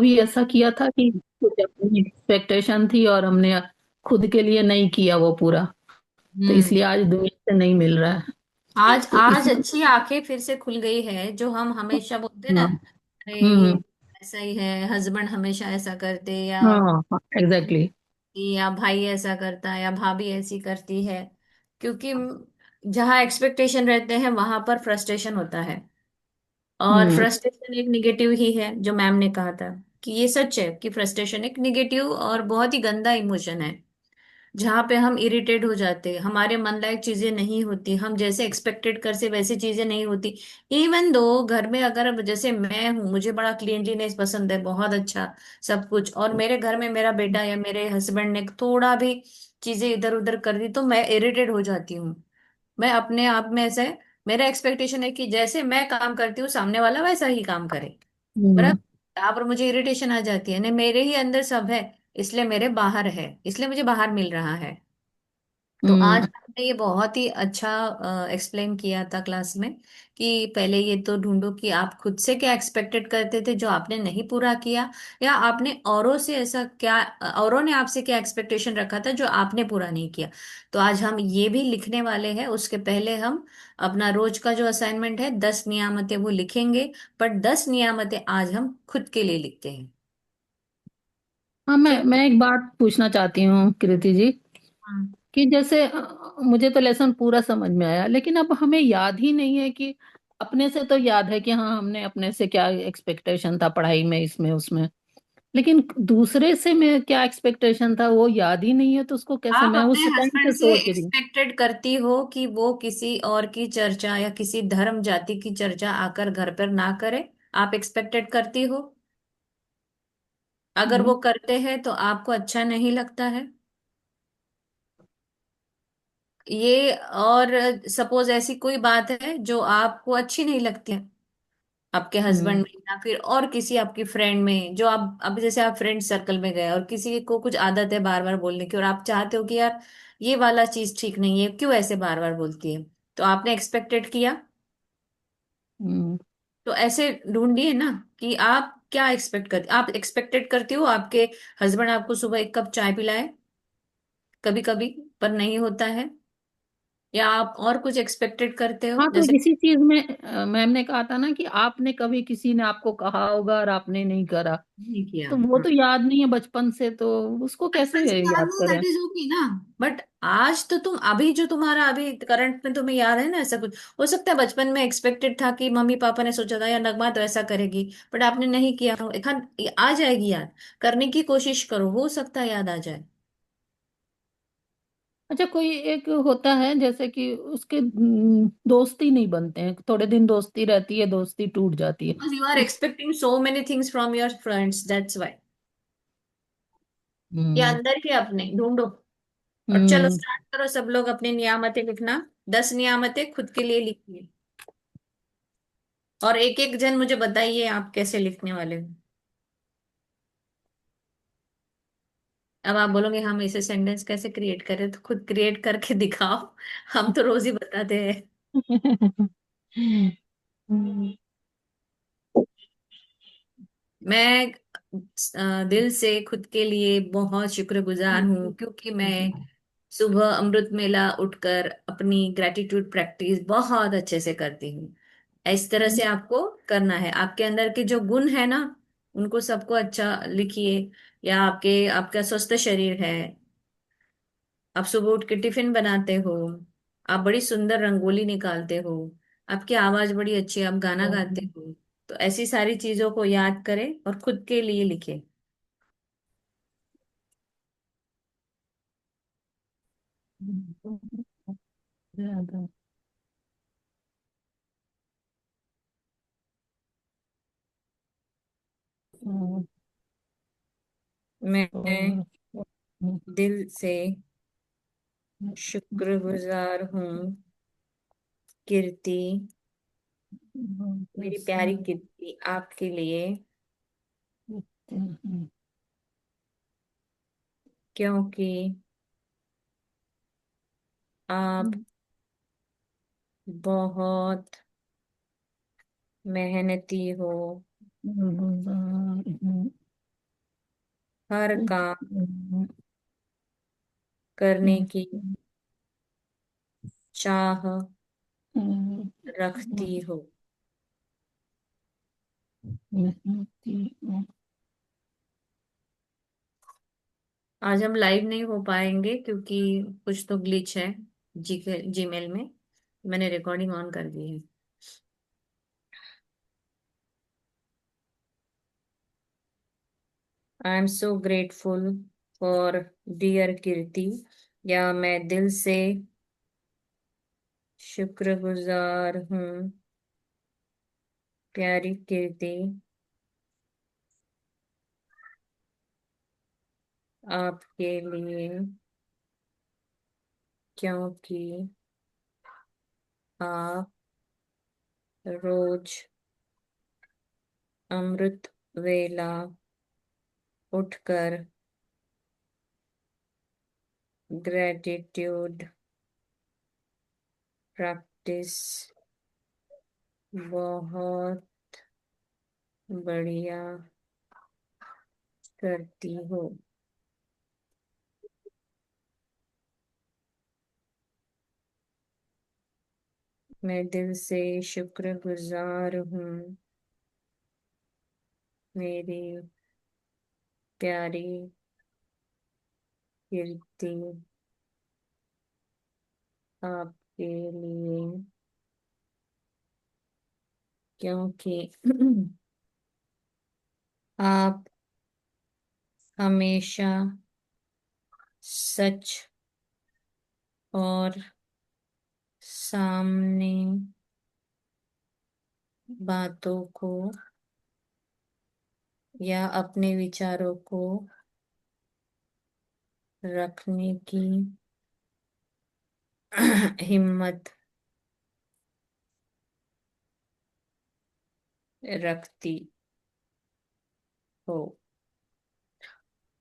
कभी ऐसा किया था कि कुछ अपनी एक्सपेक्टेशन थी और हमने खुद के लिए नहीं किया वो पूरा, तो हम्म। इसलिए आज दुनिया से नहीं मिल रहा है। आज तो आज इसलिए अच्छी आंखें फिर से खुल गई है, जो हम हमेशा बोलते ना, हाँ। अरे ये हम्म। ऐसा ही है, हस्बैंड हमेशा ऐसा करते, या हाँ, एग्जैक्टली। भाई ऐसा करता है, या भाभी ऐसी करती है। क्योंकि जहाँ एक्सपेक्टेशन रहते हैं वहां पर फ्रस्ट्रेशन होता है। और हम्म। फ्रस्ट्रेशन एक निगेटिव ही है, जो मैम ने कहा था कि ये सच है कि फ्रस्ट्रेशन एक निगेटिव और बहुत ही गंदा इमोशन है। जहाँ पे हम इरिटेट हो जाते हैं, हमारे मन लायक चीजें नहीं होती, हम जैसे एक्सपेक्टेड कर से वैसी चीजें नहीं होती। इवन दो घर में, अगर अब जैसे मैं हूँ, मुझे बड़ा क्लीनलीनेस पसंद है, बहुत अच्छा सब कुछ, और मेरे घर में मेरा बेटा या मेरे हस्बैंड ने थोड़ा भी चीजें इधर उधर कर दी तो मैं इरिटेट हो जाती हूँ। मैं अपने आप में ऐसे, मेरा एक्सपेक्टेशन है कि जैसे मैं काम करती हूँ सामने वाला वैसा ही काम करे। हम्म। बराबर। यहाँ पर मुझे इरिटेशन आ जाती है, नहीं मेरे ही अंदर सब है, इसलिए मेरे बाहर है, इसलिए मुझे बाहर मिल रहा है। तो आज हम्म। आपने ये बहुत ही अच्छा एक्सप्लेन किया था क्लास में, कि पहले ये तो ढूंढो कि आप खुद से क्या एक्सपेक्टेड करते थे जो आपने नहीं पूरा किया, या आपने औरों से ऐसा क्या, औरों ने आपसे क्या एक्सपेक्टेशन रखा था जो आपने पूरा नहीं किया। तो आज हम ये भी लिखने वाले हैं, उसके पहले हम अपना रोज का जो असाइनमेंट है 10 नियामतें वो लिखेंगे। पर 10 नियामतें आज हम खुद के लिए लिखते हैं। हाँ, मैं ठीक। मैं एक बात पूछना चाहती हूँ कृति जी, हाँ। कि जैसे मुझे तो लेसन पूरा समझ में आया, लेकिन अब हमें याद ही नहीं है कि अपने से तो याद है कि हाँ हमने अपने से क्या एक्सपेक्टेशन था पढ़ाई में, इसमें उसमें, लेकिन दूसरे से मैं क्या एक्सपेक्टेशन था वो याद ही नहीं है, तो उसको कैसे, आप मैं अपने उस टाइम हस्बैंड से से सोच रही हूँ। एक्सपेक्टेड करती हो कि वो किसी और की चर्चा या किसी धर्म जाति की चर्चा आकर घर पर ना करे? आप एक्सपेक्टेड करती हो? अगर हम्म। वो करते हैं तो आपको अच्छा नहीं लगता है ये? और सपोज ऐसी कोई बात है जो आपको अच्छी नहीं लगती है, आपके हस्बैंड हम्म। में या फिर और किसी आपकी फ्रेंड में, जो आप अभी जैसे आप फ्रेंड सर्कल में गए और किसी को कुछ आदत है बार बार बोलने की, और आप चाहते हो कि यार ये वाला चीज ठीक नहीं है, क्यों ऐसे बार बार बोलती है, तो आपने एक्सपेक्टेड किया। हम्म। तो ऐसे ढूंढिए ना कि आप क्या एक्सपेक्ट करते, आप एक्सपेक्टेड करती हो आपके हस्बैंड आपको सुबह एक कप चाय पिलाए, कभी कभी, पर नहीं होता है, या आप और कुछ एक्सपेक्टेड करते हो हाँ, तो जैसे। इसी चीज में मैम ने कहा था ना कि आपने कभी किसी ने आपको कहा होगा और आपने नहीं करा, नहीं किया, तो वो हाँ। तो याद नहीं है बचपन से, तो उसको कैसे बचपन से याद याद नहीं, करें। दैट इज ओके ना। बट आज तो तुम अभी जो तुम्हारा अभी करंट में तुम्हें याद है ना, ऐसा कुछ हो सकता है बचपन में एक्सपेक्टेड था कि मम्मी पापा ने सोचा था या नगमा तो ऐसा करेगी, बट आपने नहीं किया, एक आध आ जाएगी याद। करने की कोशिश करो, हो सकता है याद आ जाए। अच्छा, कोई एक होता है जैसे कि उसके दोस्ती नहीं बनते हैं, थोड़े दिन दोस्ती रहती है, दोस्ती टूट जाती है। बिकॉज यू आर उस expecting so many things from your friends, that's why. ये हम्म। अंदर के अपने ढूंढो। और चलो हम्म। स्टार्ट करो सब लोग अपनी नियामतें लिखना। 10 नियामतें खुद के लिए लिखिए। और एक एक जन मुझे बताइए आप कैसे लिखने वाले हो। अब आप बोलोगे हम इसे सेंटेंस कैसे क्रिएट करें, तो खुद क्रिएट करके दिखाओ। हम तो रोज ही बताते हैं। हम्म। मैं दिल से खुद के लिए बहुत शुक्रगुजार हूँ, क्योंकि मैं सुबह अमृत मेला उठकर अपनी ग्रेटिट्यूड प्रैक्टिस बहुत अच्छे से करती हूँ। इस तरह से आपको करना है, आपके अंदर के जो गुण है ना उनको सबको अच्छा लिखिए। या आपके, आपका स्वस्थ शरीर है, आप सुबह उठ के टिफिन बनाते हो, आप बड़ी सुंदर रंगोली निकालते हो, आपकी आवाज बड़ी अच्छी है, आप गाना गाते हो। तो ऐसी सारी चीजों को याद करें और खुद के लिए लिखें। मैं दिल से शुक्रगुजार हूँ कीर्ति, मेरी प्यारी कीर्ति, आपके लिए, क्योंकि आप बहुत मेहनती हो। हर काम करने की चाह रखती हो। आज हम लाइव नहीं हो पाएंगे क्योंकि कुछ तो ग्लिच है जीमेल में। मैंने रिकॉर्डिंग ऑन कर दी है। I am so grateful for dear Kirti, या मैं दिल से शुक्रगुजार हूँ प्यारी कीर्ति, आपके लिए, क्योंकि आप रोज अमृत वेला उठकर ग्रेटिट्यूड प्रैक्टिस बहुत बढ़िया करती हो। मैं दिल से शुक्रगुजार हूँ मेरी प्यारी कीर्ति, आपके लिए, क्योंकि आप हमेशा सच और सामने बातों को या अपने विचारों को रखने की हिम्मत रखती हो।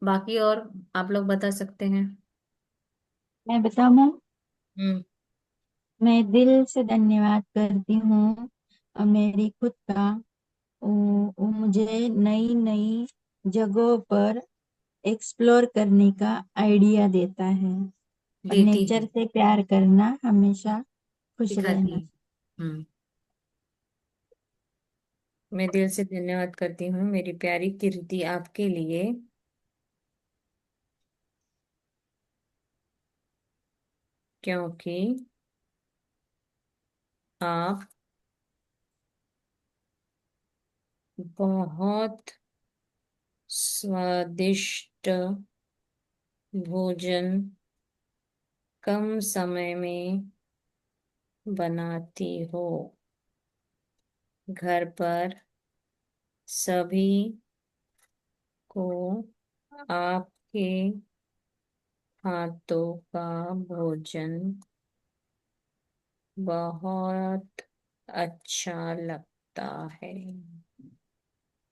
बाकी और आप लोग बता सकते हैं। मैं बताऊं? हम्म। मैं दिल से धन्यवाद करती हूँ मेरी खुद का। वो मुझे नई नई जगहों पर एक्सप्लोर करने का आइडिया देता है, और देती नेचर है, से प्यार करना, हमेशा खुश सिखाती रहना। है। हम्म। मैं दिल से धन्यवाद करती हूँ मेरी प्यारी कीर्ति, आपके लिए, क्योंकि आप बहुत स्वादिष्ट भोजन कम समय में बनाती हो। घर पर सभी को आपके हाथों का भोजन बहुत अच्छा लगता है।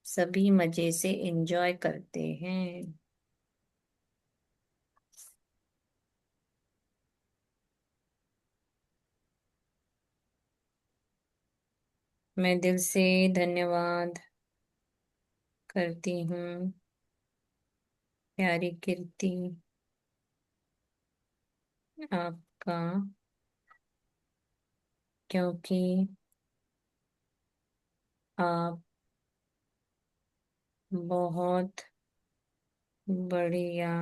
सभी मजे से एंजॉय करते हैं। मैं दिल से धन्यवाद करती हूँ प्यारी कीर्ति, आपका, क्योंकि आप बहुत बढ़िया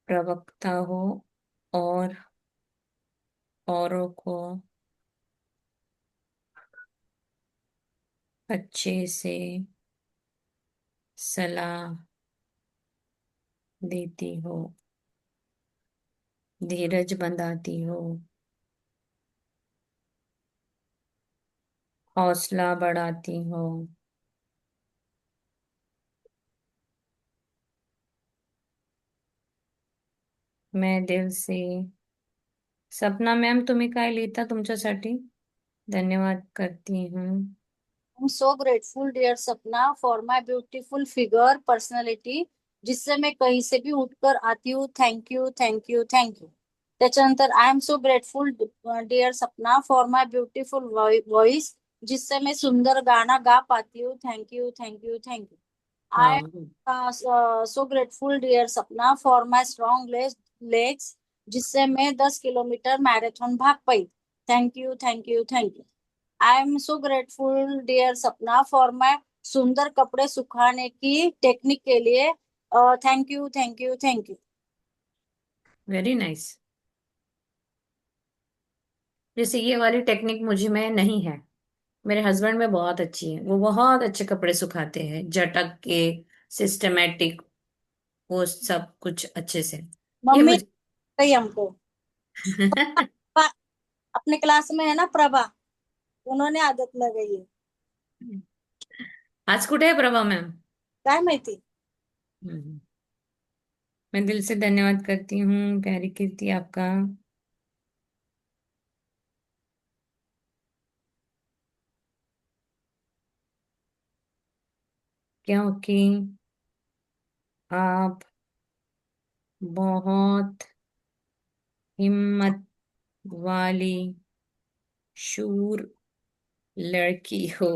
प्रवक्ता हो और औरों को अच्छे से सलाह देती हो, धीरज बंधाती हो, हौसला बढ़ाती हो। मैं दिल से, सपना मॅम तुम्ही काय लिहिता तुमच्यासाठी? धन्यवाद करती हूँ। I'm so grateful, dear सपना, for my beautiful figure, personality, जिससे मैं कहीं से भी उठकर आती हूँ. Thank you, thank you, thank you. त्याच्यानंतर I am so grateful deer सपना फॉर माय ब्युटिफुल वॉइस, जिससे मैं सुंदर गाना गा पाती हूँ. Thank you, thank you, thank you. I वाह। am so grateful, dear Sapna, for my strong legs, जिससे मैं 10 किलोमीटर मैराथन भाग पाई. Thank you, thank you, thank you. I am so grateful, dear Sapna, for my सुंदर कपड़े सुखाने की technique के लिए. Thank you, thank you, thank you. Very nice. जैसे ये वाली टेक्निक मुझे में नहीं है, मेरे हस्बैंड में बहुत अच्छी है, वो बहुत अच्छे कपड़े सुखाते हैं, झटक के, सिस्टमेटिक, वो सब कुछ अच्छे से। ये मम्मी मुझे गई हमको. पा- अपने क्लास में है ना प्रभा, उन्होंने आदत लगाई है. आज कुठे आहे प्रभा मैम? काय माहिती. हम्म। मैं दिल से धन्यवाद करती हूँ प्यारी कीर्ति आपका, क्योंकि आप बहुत हिम्मत वाली शूर लड़की हो।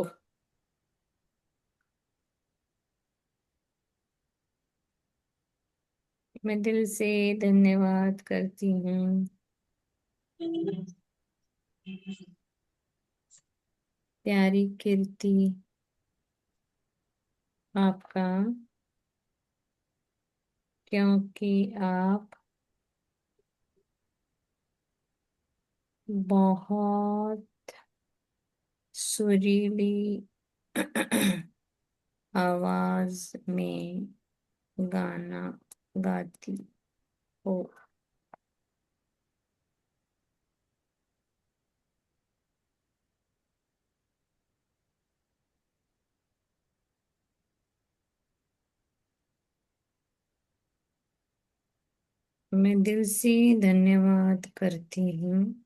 मैं दिल से धन्यवाद करती हूँ प्यारी कीर्ति आपका, क्योंकि आप बहुत सुरीली आवाज में गाना गाती हो। मैं दिल से धन्यवाद करती हूँ।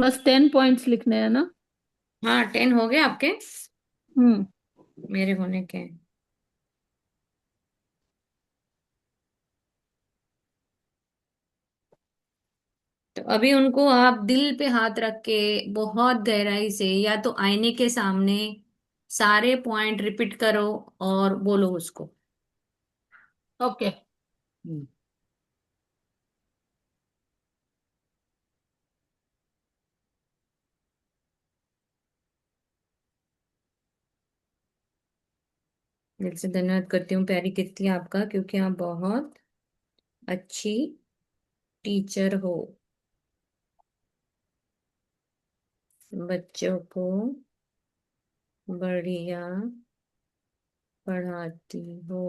बस 10 पॉइंट्स लिखने हैं ना? हाँ, 10 हो गए आपके, हम्म. मेरे होने के हैं। तो अभी उनको आप दिल पे हाथ रख के बहुत गहराई से, या तो आईने के सामने सारे पॉइंट रिपीट करो और बोलो उसको। ओके. हम्म। दिल से धन्यवाद करती हूँ प्यारी कीर्ति आपका, क्योंकि आप बहुत अच्छी टीचर हो, बच्चों को बढ़िया पढ़ाती हो।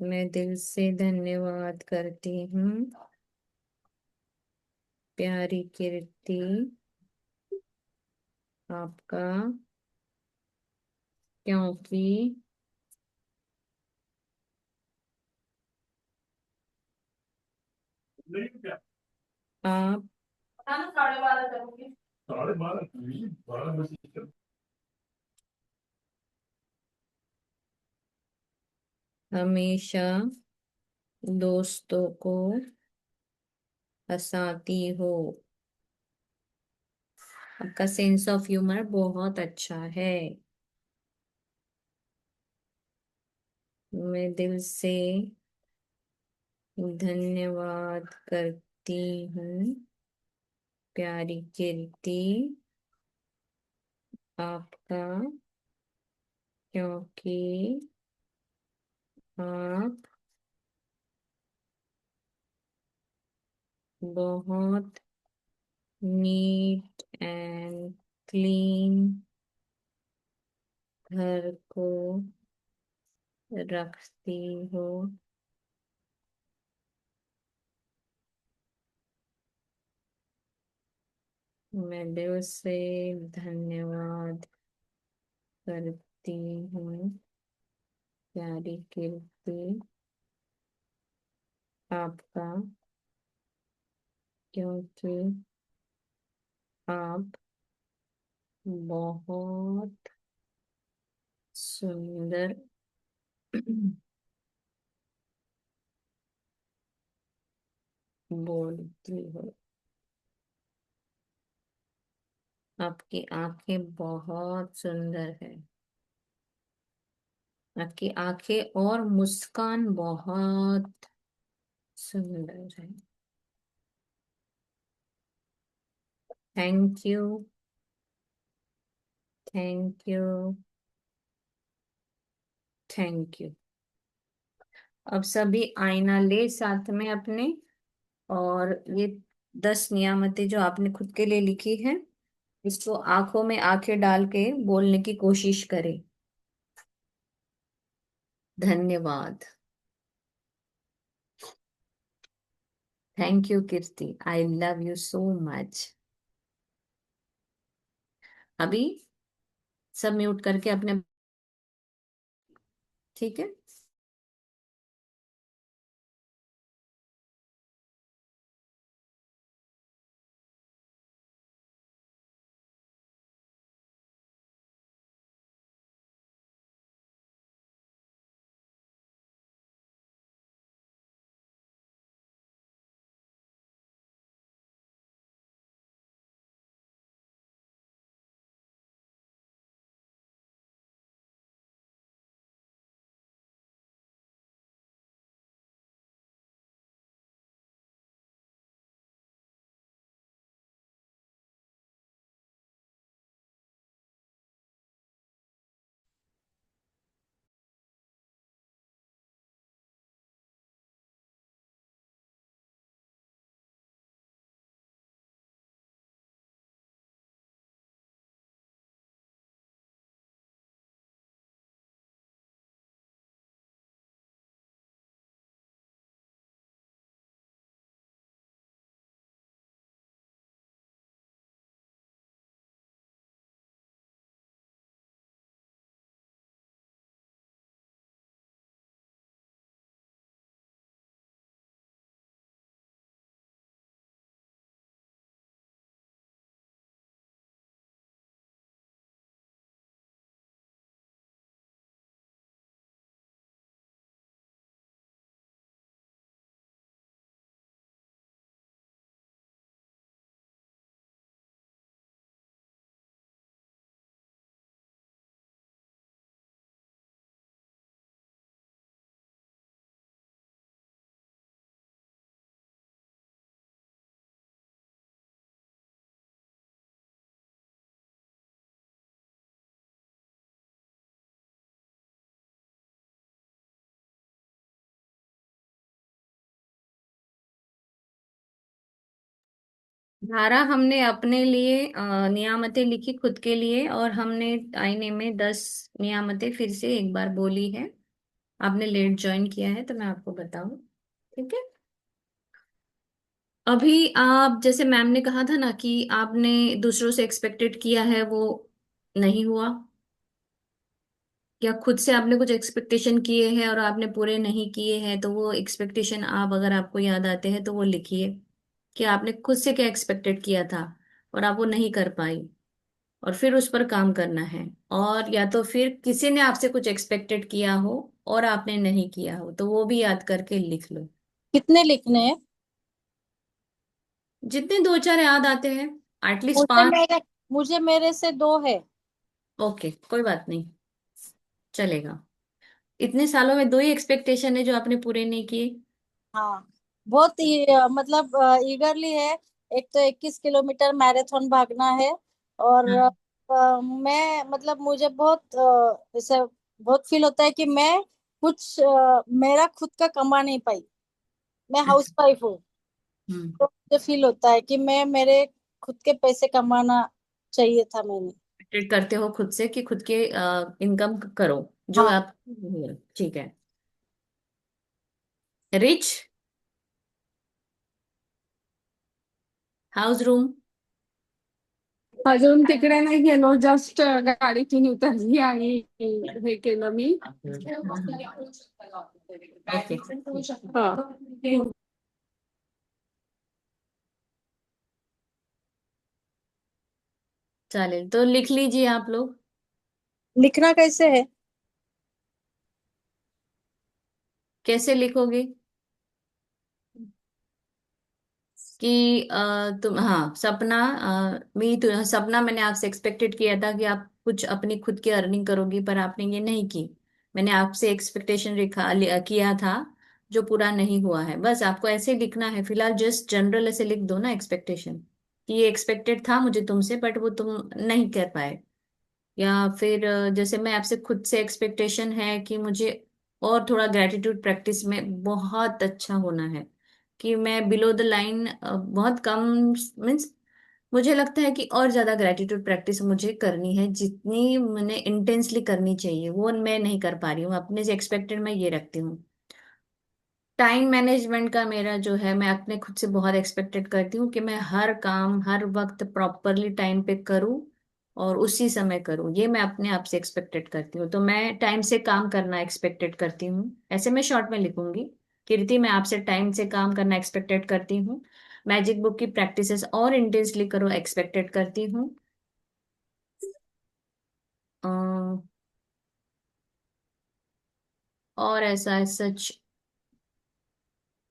मैं दिल से धन्यवाद करती हूँ प्यारी कीर्ति आपका, क्योंकि आप 12:30 करूंगी. हमेशा दोस्तों को हंसाती हो। आपका सेंस ऑफ ह्यूमर बहुत अच्छा है। मैं दिल से धन्यवाद करती हूँ प्यारी कीर्ति आपका, क्योंकि आप बहुत नीट एंड क्लीन घर को रखती हो। मैं दिल से धन्यवाद करती हूँ प्यारी कीर्ति आपका, क्योंकि आप बहुत सुंदर बोलती हो। आपकी आंखें बहुत सुंदर है। आपकी आंखें और मुस्कान बहुत सुंदर है। Thank you. Thank you. Thank you. अब सभी आईना ले साथ में अपने, और ये 10 नियामतें जो आपने खुद के लिए लिखी है, इसको आंखों में आंखें डाल के बोलने की कोशिश करें। धन्यवाद। Thank you Kirti, I love you so much. अभी सब म्यूट करके अपने, ठीक है। धारा, हमने अपने लिए नियामतें लिखी खुद के लिए, और हमने आईने में 10 नियामतें फिर से एक बार बोली है। आपने लेट ज्वाइन किया है तो मैं आपको बताऊं, ठीक है। अभी आप, जैसे मैम ने कहा था ना कि आपने दूसरों से एक्सपेक्टेड किया है, वो नहीं हुआ, या खुद से आपने कुछ एक्सपेक्टेशन किए हैं और आपने पूरे नहीं किए हैं, तो वो एक्सपेक्टेशन आप, अगर आपको याद आते हैं तो वो लिखिए कि आपने खुद से क्या एक्सपेक्टेड किया था और आप वो नहीं कर पाई, और फिर उस पर काम करना है। और या तो फिर किसी ने आपसे कुछ एक्सपेक्टेड किया हो और आपने नहीं किया हो, तो वो भी याद करके लिख लो। कितने लिखने हैं? जितने दो चार याद आते हैं, एटलीस्ट मुझे 5। मेरे मुझे मेरे से 2 है। ओके, कोई बात नहीं, चलेगा। इतने सालों में 2 ही एक्सपेक्टेशन है जो आपने पूरे नहीं किए। हाँ, बहुत ही मतलब ईगरली है। एक तो 21 किलोमीटर मैराथन भागना है। और हम्म। मैं मतलब मुझे बहुत ऐसे बहुत फील होता है कि मैं कुछ मेरा खुद का कमा नहीं पाई। मैं हाउस अच्छा। वाइफ हूँ। हम्म। तो मुझे फील होता है कि मैं मेरे खुद के पैसे कमाना चाहिए था मैंने। एक्सपेक्टेड करते हो खुद से कि खुद के इनकम करो जो हाँ। आप, ठीक है। Rich house room. अजून तिकडे नाही गेलो, जस्ट गाडीतून उतरली आणि हे केलं मी. ओके, हा. चालेल, तो लिख लीजिए आप लोग। लिखना कैसे है? कैसे लिखोगे? कि तुम, हाँ सपना, सपना मैंने आपसे एक्सपेक्टेड किया था कि आप कुछ अपनी खुद की अर्निंग करोगी, पर आपने ये नहीं की। मैंने आपसे एक्सपेक्टेशन किया था, जो पूरा नहीं हुआ है। बस आपको ऐसे लिखना है फिलहाल, जस्ट जनरल ऐसे लिख दो ना एक्सपेक्टेशन, कि ये एक्सपेक्टेड था मुझे तुमसे बट वो तुम नहीं कर पाए। या फिर जैसे मैं आपसे खुद से एक्सपेक्टेशन है कि मुझे और थोड़ा ग्रेटिट्यूड प्रैक्टिस में बहुत अच्छा होना है, कि मैं बिलो द लाइन बहुत कम, मीन्स मुझे लगता है कि और ज्यादा ग्रेटिट्यूड प्रैक्टिस मुझे करनी है, जितनी मैंने इंटेंसली करनी चाहिए वो मैं नहीं कर पा रही हूँ। अपने से एक्सपेक्टेड मैं ये रखती हूँ। टाइम मैनेजमेंट का मेरा जो है, मैं अपने खुद से बहुत एक्सपेक्टेड करती हूँ कि मैं हर काम हर वक्त प्रॉपरली टाइम पे करूँ और उसी समय करूँ। ये मैं अपने आप से एक्सपेक्टेड करती हूँ। तो मैं टाइम से काम करना एक्सपेक्टेड करती हूँ, ऐसे मैं शॉर्ट में लिखूंगी। कीर्ति, मैं आपसे टाइम से काम करना एक्सपेक्टेड करती हूँ। मैजिक बुक की प्रैक्टिसेस और इंटेंसली करो एक्सपेक्टेड करती हूँ। अ, और ऐसा सच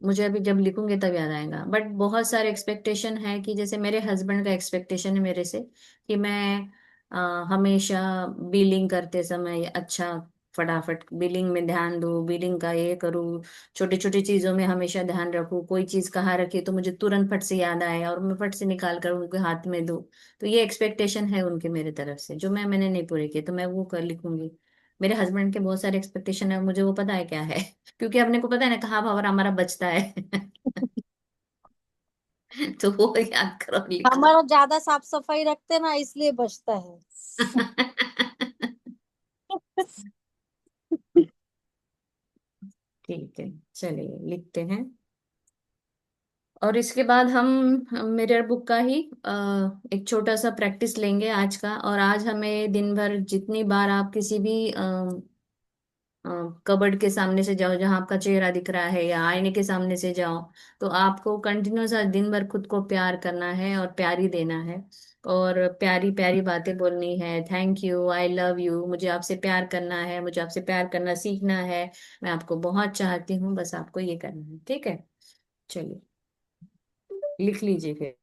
मुझे अभी जब लिखूंगे तब याद आएगा। बट बहुत सारे एक्सपेक्टेशन है, कि जैसे मेरे हस्बैंड का एक्सपेक्टेशन है मेरे से कि मैं हमेशा बिलिंग करते समय अच्छा, फटाफट बिलिंग में ध्यान दूँ, बिलिंग का ये करूँ, छोटी छोटी चीजों में हमेशा ध्यान रखूँ। कोई चीज कहाँ रखी तो मुझे तुरंत फट से याद आए और मैं फट से निकाल कर उनके हाथ में दूँ। तो ये एक्सपेक्टेशन है उनके मेरे तरफ से, जो मैंने नहीं पूरे किए, तो मैं वो कर लिखूंगी। मेरे हस्बैंड के बहुत सारे एक्सपेक्टेशन है, मुझे वो पता है क्या है। क्योंकि अपने को पता है ना कहाँ पावर हमारा बचता है। तो वो याद करो, लिख लो। हमारा ज्यादा साफ सफाई रखते ना, इसलिए बचता है। ठीक है, चलिए लिखते हैं। और इसके बाद हम मिरर बुक का ही एक छोटा सा प्रैक्टिस लेंगे आज का। और आज हमें दिन भर जितनी बार आप किसी भी कबर्ड के सामने से जाओ जहां आपका चेहरा दिख रहा है, या आईने के सामने से जाओ, तो आपको कंटिन्यूस आज दिन भर खुद को प्यार करना है और प्यारी देना है। और प्यारी प्यारी बातें बोलनी है, thank you, I love you, मुझे आपसे प्यार करना है, मुझे आपसे प्यार करना सीखना है, मैं आपको बहुत चाहती हूँ, बस आपको ये करना है। ठीक है, चलिए लिख लीजिए फिर।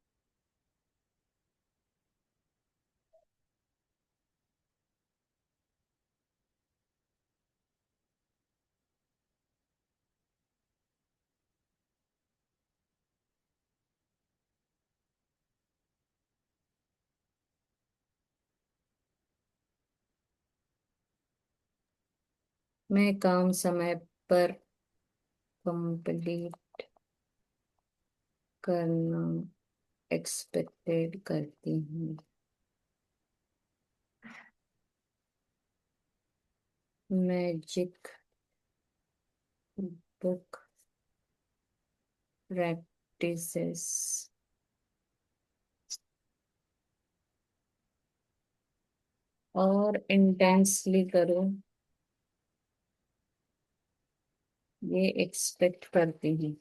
मैं काम समय पर कंप्लीट करना एक्सपेक्टेड करती हूँ। मैजिक बुक प्रैक्टिसेस और इंटेंसली करो, ये एक्सपेक्ट करती हूँ।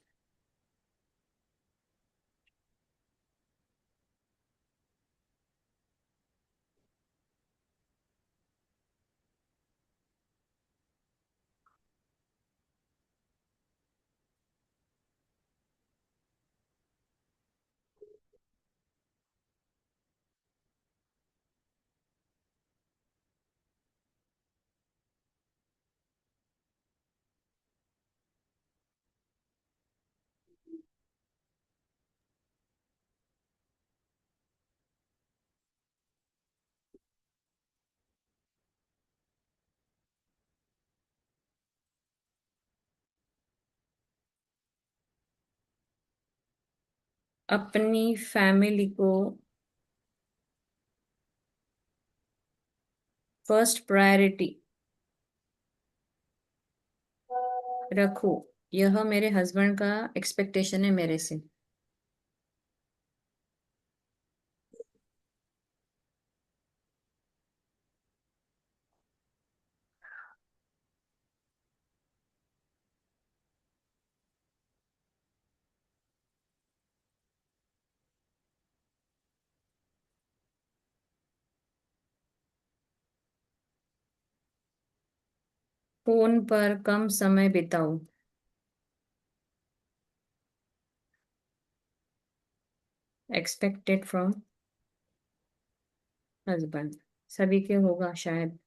अपनी फैमिली को फर्स्ट प्रायोरिटी रखो, यह मेरे हस्बैंड का एक्सपेक्टेशन है मेरे से। फोन पर कम समय बिताओ, एक्सपेक्टेड फ्रॉम हस्बैंड, सभी के होगा शायद।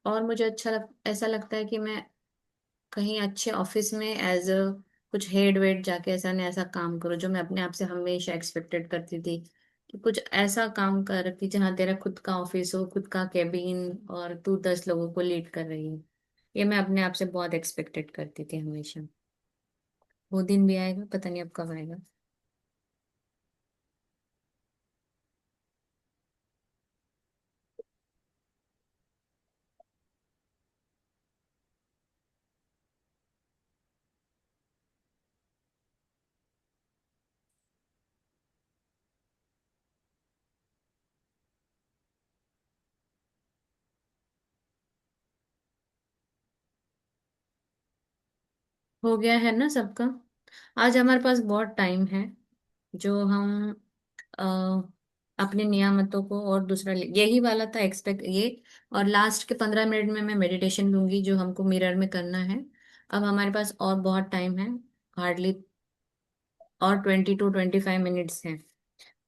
और मुझे ऐसा लगता है कि मैं कहीं अच्छे ऑफिस में एज अ कुछ हेड वेड जाके ऐसा न ऐसा काम करूं जो मैं अपने आप से हमेशा एक्सपेक्टेड करती थी, कि कुछ ऐसा काम कर कि जहाँ तेरा खुद का ऑफिस हो, खुद का कैबिन, और तू 10 लोगों को लीड कर रही है। ये मैं अपने आप से बहुत एक्सपेक्टेड करती थी हमेशा। वो दिन भी आएगा, पता नहीं अब कब आएगा। हो गया है ना सबका। आज हमारे पास बहुत टाइम है, जो हम अ, अपने नियामतों को और दूसरा यही वाला था एक्सपेक्ट ये। और लास्ट के 15 मिनट में मैं मेडिटेशन लूंगी जो हमको मिरर में करना है। अब हमारे पास और बहुत टाइम है, हार्डली और 20 to 25 मिनट्स हैं।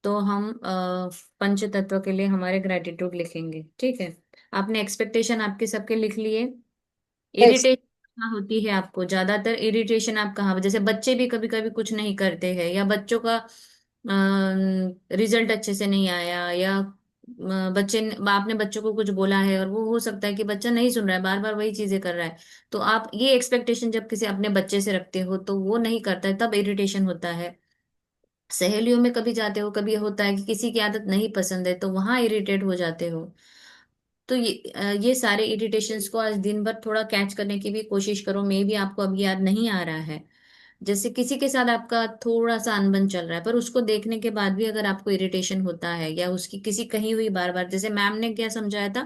तो हम पंच तत्व के लिए हमारे ग्रेटिट्यूड लिखेंगे, ठीक है। आपने एक्सपेक्टेशन आपके सबके लिख लिए। यस। इरिटेशन कहाँ होती है आपको ज्यादातर? इरिटेशन आप कहाँ, जैसे बच्चे भी कभी कभी कुछ नहीं करते हैं, या बच्चों का रिजल्ट अच्छे से नहीं आया, या आपने बच्चों को कुछ बोला है और वो हो सकता है कि बच्चा नहीं सुन रहा है, बार बार वही चीजें कर रहा है। तो आप ये एक्सपेक्टेशन जब किसी अपने बच्चे से रखते हो तो वो नहीं करता है, तब इरिटेशन होता है। सहेलियों में कभी जाते हो, कभी होता है कि किसी की आदत नहीं पसंद है तो वहां इरिटेट हो जाते हो। तो ये सारे इरिटेशंस को आज दिन भर थोड़ा कैच करने की भी कोशिश करो। मे भी आपको अभी याद नहीं आ रहा है। जैसे किसी के साथ आपका थोड़ा सा अनबन चल रहा है, पर उसको देखने के बाद भी अगर आपको इरिटेशन होता है, या उसकी किसी कही हुई बार बार, जैसे मैम ने क्या समझाया था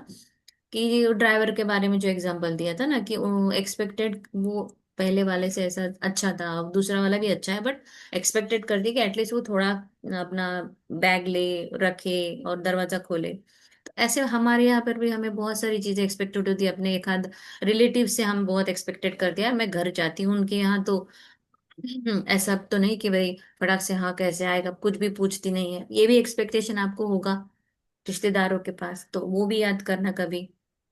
कि ड्राइवर के बारे में जो एग्जांपल दिया था ना, कि एक्सपेक्टेड वो पहले वाले से ऐसा अच्छा था, अब दूसरा वाला भी अच्छा है, बट एक्सपेक्टेड कर दी कि एटलीस्ट वो थोड़ा अपना बैग ले, रखे और दरवाजा खोले। तो ऐसे हमारे यहाँ पर भी हमें बहुत सारी चीजें एक्सपेक्टेड होती है। अपने एक आध रिलेटिव से हम बहुत एक्सपेक्टेड करते हैं, यार मैं घर जाती हूँ उनके यहाँ तो ऐसा तो नहीं कि भाई फटाक से हाँ कैसे आएगा, कुछ भी पूछती नहीं है, ये भी एक्सपेक्टेशन आपको होगा रिश्तेदारों के पास, तो वो भी याद करना कभी।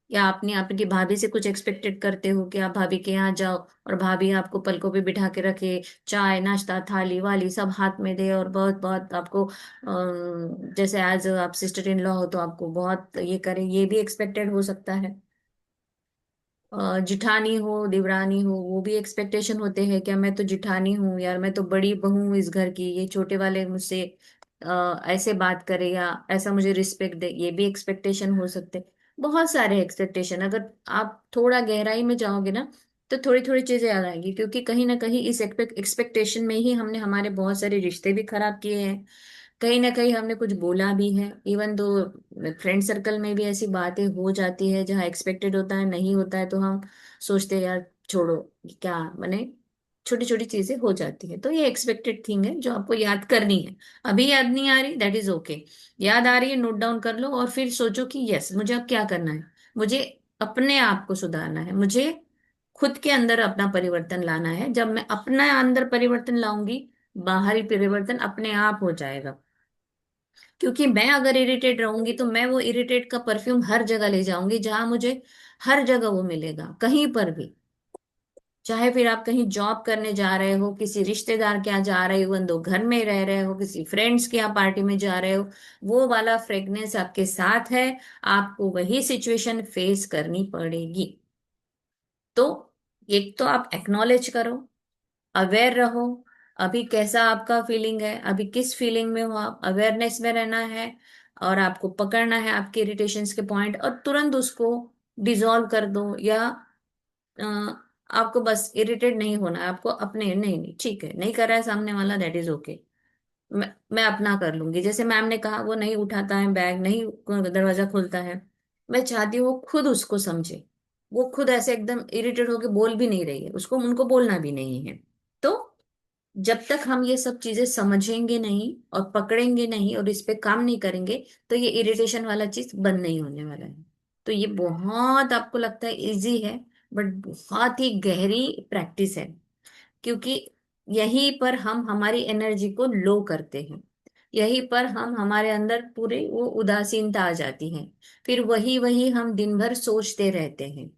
या आपने आपकी भाभी से कुछ एक्सपेक्टेड करते हो कि आप भाभी के यहाँ जाओ और भाभी आपको पलकों पे बिठा के रखे, चाय नाश्ता थाली वाली सब हाथ में दे, और बहुत बहुत आपको जैसे एज आप सिस्टर इन लॉ हो तो आपको बहुत ये करे, ये भी एक्सपेक्टेड हो सकता है। जिठानी हो देवरानी हो, वो भी एक्सपेक्टेशन होते हैं, क्या मैं तो जिठानी हूँ यार, मैं तो बड़ी बहू हूँ इस घर की, ये छोटे वाले मुझसे ऐसे बात करे या ऐसा मुझे रिस्पेक्ट दे, ये भी एक्सपेक्टेशन हो सकते। बहुत सारे एक्सपेक्टेशन, अगर आप थोड़ा गहराई में जाओगे ना तो थोड़ी थोड़ी चीजें याद आएंगी, क्योंकि कहीं ना कहीं इस एक्सपेक्टेशन में ही हमने हमारे बहुत सारे रिश्ते भी खराब किए हैं। कहीं ना कहीं हमने कुछ बोला भी है, इवन दो फ्रेंड सर्कल में भी ऐसी बातें हो जाती है जहाँ एक्सपेक्टेड होता है नहीं होता है, तो हम सोचते हैं यार छोड़ो, क्या मैंने, छोटी छोटी चीजें हो जाती है। तो ये एक्सपेक्टेड थिंग है जो आपको याद करनी है। अभी याद नहीं आ रही, दैट इज ओके। याद आ रही है, नोट डाउन कर लो और फिर सोचो कि यस मुझे अब क्या करना है। मुझे अपने आप को सुधारना है, मुझे खुद के अंदर अपना परिवर्तन लाना है। जब मैं अपना अंदर परिवर्तन लाऊंगी, बाहरी परिवर्तन अपने आप हो जाएगा। क्योंकि मैं अगर इरिटेट रहूंगी तो मैं वो इरिटेट का परफ्यूम हर जगह ले जाऊंगी, जहां मुझे हर जगह वो मिलेगा, कहीं पर भी। चाहे फिर आप कहीं जॉब करने जा रहे हो, किसी रिश्तेदार के यहाँ जा रहे हो, इवन दो घर में रह रहे हो, किसी फ्रेंड्स के यहाँ पार्टी में जा रहे हो, वो वाला फ्रेग्रेंस आपके साथ है। आपको वही सिचुएशन फेस करनी पड़ेगी। तो एक तो आप एक्नॉलेज करो, अवेयर रहो, अभी कैसा आपका फीलिंग है, अभी किस फीलिंग में हो आप, अवेयरनेस में रहना है। और आपको पकड़ना है आपके इरिटेशंस के पॉइंट और तुरंत उसको डिसॉल्व कर दो। या अ, आपको बस इरिटेट नहीं होना है, आपको अपने नहीं नहीं ठीक है, नहीं कर रहा है सामने वाला, दैट इज ओके। मैं अपना कर लूंगी। जैसे मैम ने कहा वो नहीं उठाता है बैग, नहीं दरवाजा खोलता है, मैं चाहती हूँ वो खुद उसको समझे। वो खुद ऐसे एकदम इरिटेट होके बोल भी नहीं रही है, उसको उनको बोलना भी नहीं है। तो जब तक हम ये सब चीजें समझेंगे नहीं और पकड़ेंगे नहीं और इस पे काम नहीं करेंगे, तो ये इरिटेशन वाला चीज बंद नहीं होने वाला है। तो ये बहुत आपको लगता है इजी है, बट बहुत ही गहरी प्रैक्टिस है, क्योंकि यहीं पर हम हमारी एनर्जी को लो करते हैं, यहीं पर हम हमारे अंदर पूरे वो उदासीनता आ जाती है, फिर वही वही हम दिन भर सोचते रहते हैं,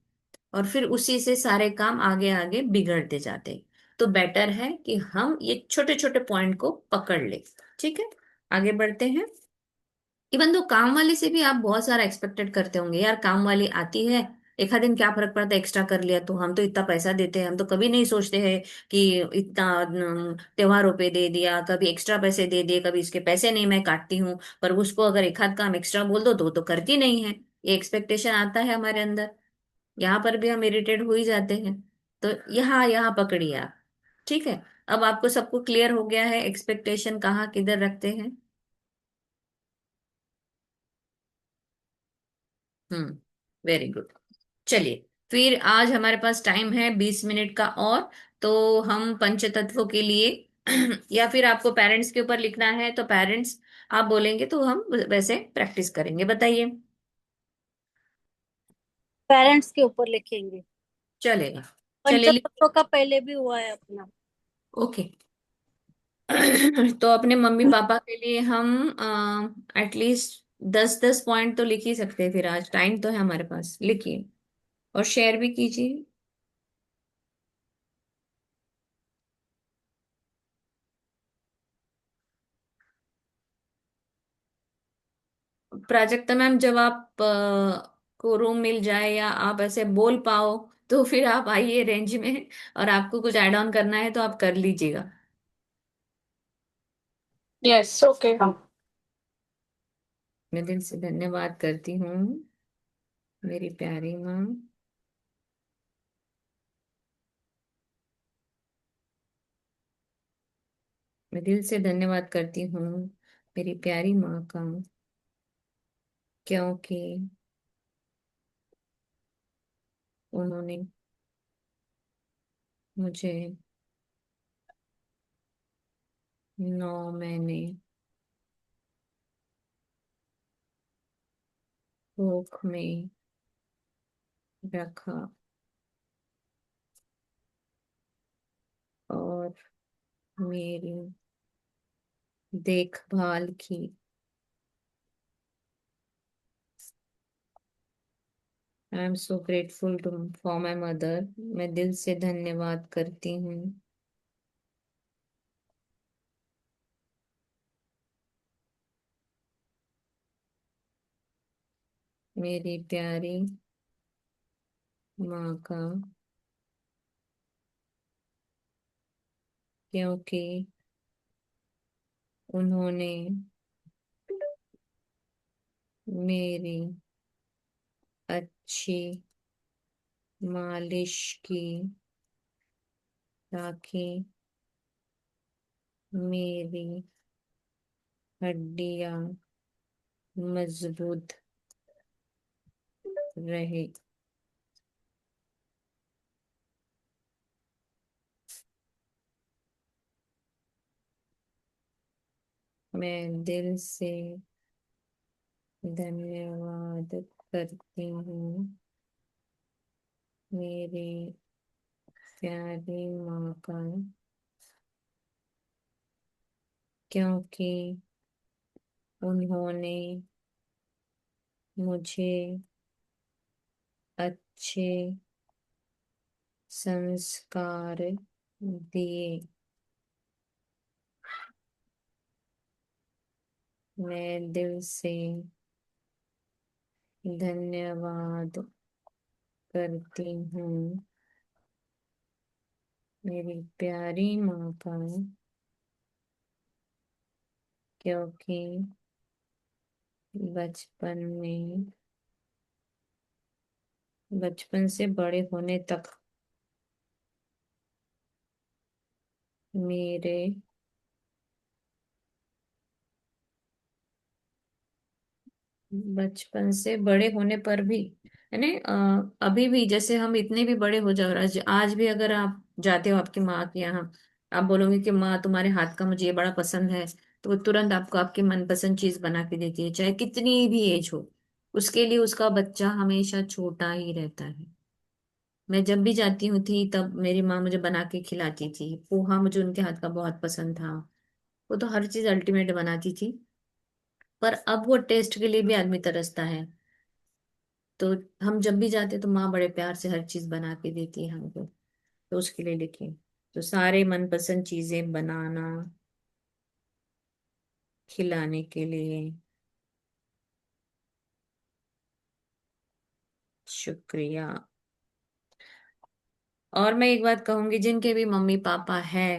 और फिर उसी से सारे काम आगे आगे बिगड़ते जाते हैं। तो बेटर है कि हम ये छोटे छोटे पॉइंट को पकड़ ले। ठीक है, आगे बढ़ते हैं। इवन तो काम वाले से भी आप बहुत सारा एक्सपेक्टेड करते होंगे, यार काम वाली आती है, एक आध दिन क्या फर्क पड़ता है, एक्स्ट्रा कर लिया तो, हम तो इतना पैसा देते हैं, हम तो कभी नहीं सोचते हैं कि इतना त्योहारों पे दे दिया, कभी एक्स्ट्रा पैसे दे दिए, कभी इसके पैसे नहीं मैं काटती हूँ, पर उसको अगर एक आध काम एक्स्ट्रा बोल दो तो वो तो करती नहीं है। ये एक्सपेक्टेशन आता है हमारे अंदर, यहाँ पर भी हम इरिटेट हो ही जाते हैं। तो यहाँ यहाँ पकड़िए आप। ठीक है, अब आपको सबको क्लियर हो गया है एक्सपेक्टेशन कहाँ किधर रखते हैं। Very good. चलिए, फिर आज हमारे पास टाइम है 20 मिनट का, और तो हम पंच तत्वों के लिए या फिर आपको पेरेंट्स के ऊपर लिखना है तो पेरेंट्स आप बोलेंगे तो हम वैसे प्रैक्टिस करेंगे, बताइए। पेरेंट्स के ऊपर लिखेंगे। चलेगा, चलिए पंचतत्व का पहले भी हुआ है अपना। ओके। तो अपने मम्मी पापा के लिए हम एटलीस्ट 10-10 पॉइंट तो लिख ही सकते हैं, फिर आज टाइम तो है हमारे पास, लिखिए और शेयर भी कीजिए। प्राजक्ता मैम, जब आप को रूम मिल जाए या आप ऐसे बोल पाओ तो फिर आप आइए रेंज में, और आपको कुछ ऐड ऑन करना है तो आप कर लीजिएगा। Yes okay. मैं दिल से धन्यवाद करती हूँ मेरी प्यारी माँ। मैं दिल से धन्यवाद करती हूँ मेरी प्यारी माँ का, क्योंकि उन्होंने मुझे 9 महीने भूख में रखा और मेरी देखभाल की। I am so grateful to for my mother. मैं दिल से धन्यवाद करती हूँ मेरी प्यारी माँ का, क्योंकि उन्होंने मेरी अच्छी मालिश की ताकि मेरी हड्डियां मजबूत रहे। मैं दिल से धन्यवाद करती हूँ मेरी प्यारी माँ का, क्योंकि उन्होंने मुझे अच्छे संस्कार दिए। मैं दिल से धन्यवाद करती हूँ मेरी प्यारी माँ का, क्योंकि बचपन में, बचपन से बड़े होने तक मेरे बचपन से बड़े होने पर भी, यानी अभी भी जैसे हम इतने भी बड़े हो जाओ, आज भी अगर आप जाते हो आपकी माँ के यहाँ, आप बोलोगे कि माँ तुम्हारे हाथ का मुझे ये बड़ा पसंद है, तो वो तुरंत आपको आपकी मनपसंद चीज बना के देती है, चाहे कितनी भी एज हो। उसके लिए उसका बच्चा हमेशा छोटा ही रहता है। मैं जब भी जाती हूँ थी तब मेरी माँ मुझे बना के खिलाती थी। पोहा मुझे उनके हाथ का बहुत पसंद था। वो तो हर चीज अल्टीमेट बनाती थी। पर अब वो टेस्ट के लिए भी आदमी तरसता है। तो हम जब भी जाते तो माँ बड़े प्यार से हर चीज बना के देती है हमको। तो उसके लिए लिखे, तो सारे मनपसंद चीजें बनाना, खिलाने के लिए शुक्रिया। और मैं एक बात कहूंगी, जिनके भी मम्मी पापा है,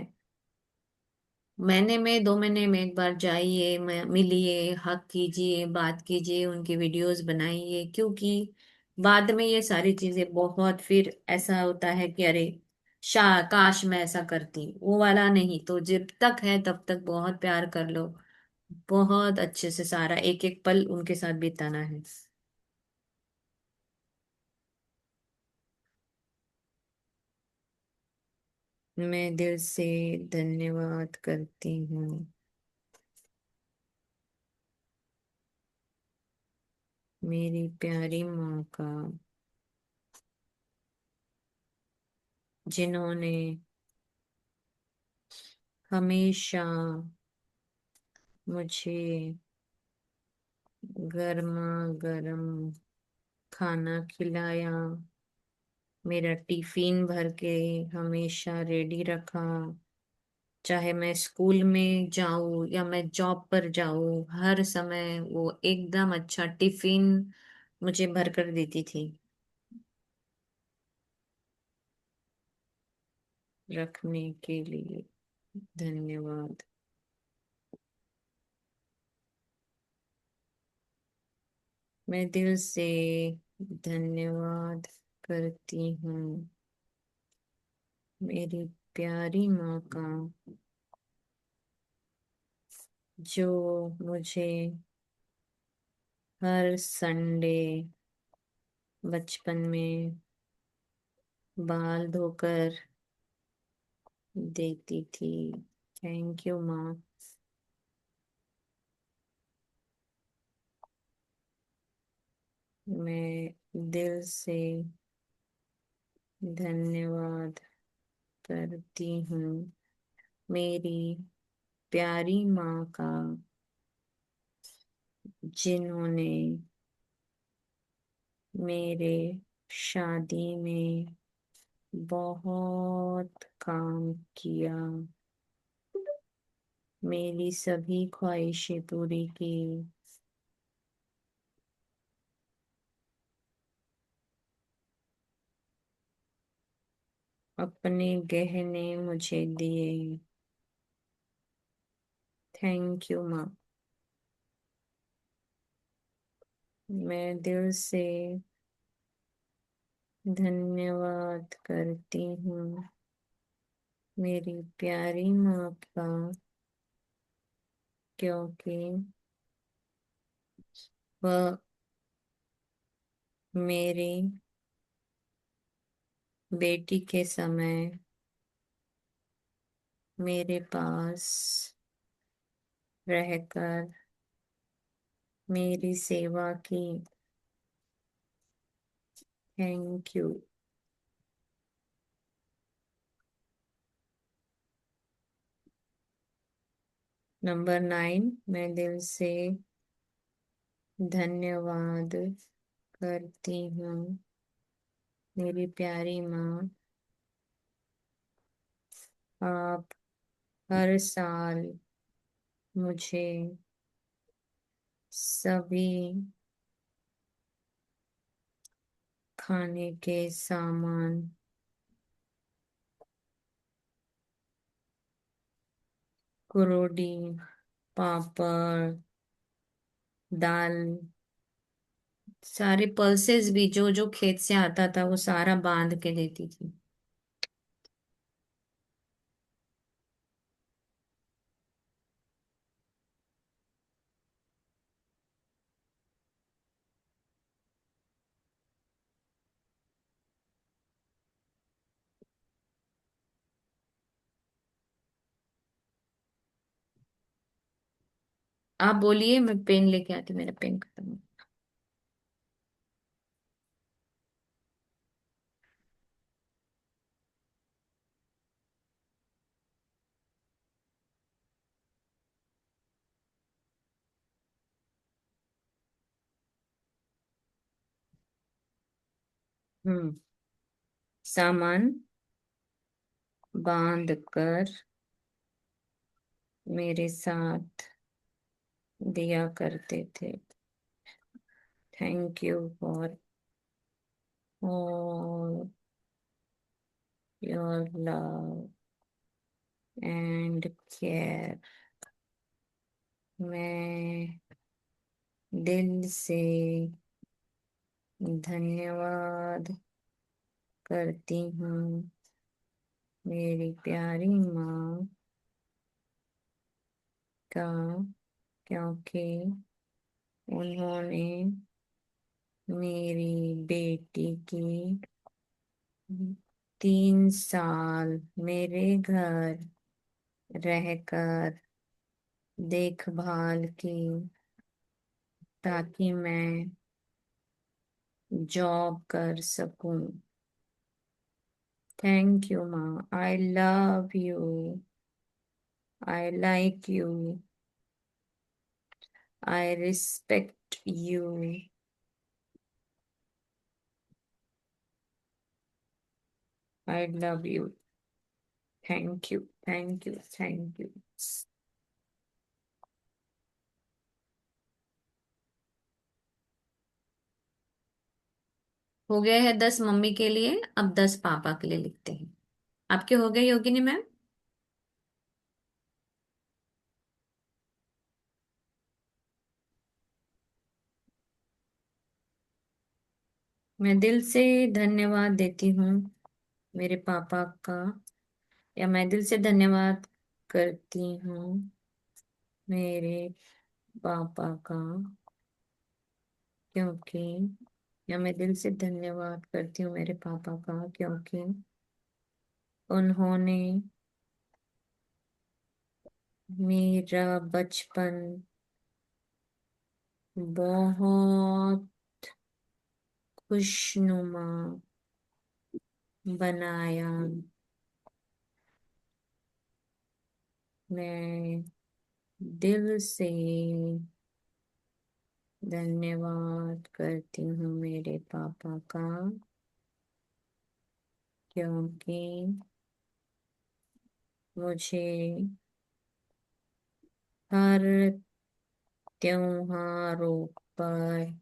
महीने में 2 महीने में एक बार जाइए, मिलिए, हक कीजिए, बात कीजिए, उनकी वीडियोस बनाइए। क्योंकि बाद में ये सारी चीजें बहुत फिर ऐसा होता है कि अरे शाह काश मैं ऐसा करती, वो वाला नहीं। तो जब तक है तब तक बहुत प्यार कर लो, बहुत अच्छे से सारा एक एक पल उनके साथ बिताना है। मैं दिल से धन्यवाद करती हूँ मेरी प्यारी माँ का, जिन्होंने हमेशा मुझे गर्मा गर्म खाना खिलाया, मेरा टिफिन भर के हमेशा रेडी रखा। चाहे मैं स्कूल में जाऊं या मैं जॉब पर जाऊं, हर समय वो एकदम अच्छा टिफिन मुझे भर कर देती थी। रखने के लिए धन्यवाद। मैं दिल से धन्यवाद करती हूँ मेरी प्यारी माँ का, जो मुझे हर संडे बचपन में बाल धोकर देती थी। थैंक यू माँ। मैं दिल से धन्यवाद करती हूँ मेरी प्यारी माँ का, जिन्होंने मेरे शादी में बहुत काम किया, मेरी सभी ख्वाहिशें पूरी की, अपने गहने मुझे दिए। थैंक यू माँ। मैं दिल से धन्यवाद करती हूँ मेरी प्यारी माँ का, क्योंकि वह मेरी बेटी के समय मेरे पास रहकर मेरी सेवा की। Thank you. नंबर 9, मैं दिल से धन्यवाद करती हूँ मेरी प्यारी माँ, आप हर साल मुझे सभी खाने के सामान, कुरोडी, पापड़, दाल, सारे पल्सेस भी जो जो खेत से आता था वो सारा बांध के देती थी। आप बोलिए, मैं पेन लेके आती हूँ, मेरा पेन खत्म है। हम्म सामान बांध कर मेरे साथ दिया करते थे। Thank you for all your love and care. मैं दिल से धन्यवाद करती हूँ मेरी प्यारी माँ का, क्योंकि उन्होंने मेरी बेटी की 3 साल मेरे घर रहकर देखभाल की, ताकि मैं जॉब कर सकूं। थैंक यू माँ, आई love you, I like you, I respect you, I love you. Thank you, thank you, thank you. हो गया है 10 मम्मी के लिए, अब 10 पापा के लिए लिखते हैं। आपके हो गए योगिनी मैम? मैं दिल से धन्यवाद देती हूँ मेरे पापा का, या मैं दिल से धन्यवाद करती हूँ मेरे पापा का, क्योंकि, या मैं दिल से धन्यवाद करती हूँ मेरे पापा का, क्योंकि उन्होंने मेरा बचपन बहुत खुशनुमा बनाया। मैं दिल से धन्यवाद करती हूँ मेरे पापा का, क्योंकि मुझे हर त्योहारों पर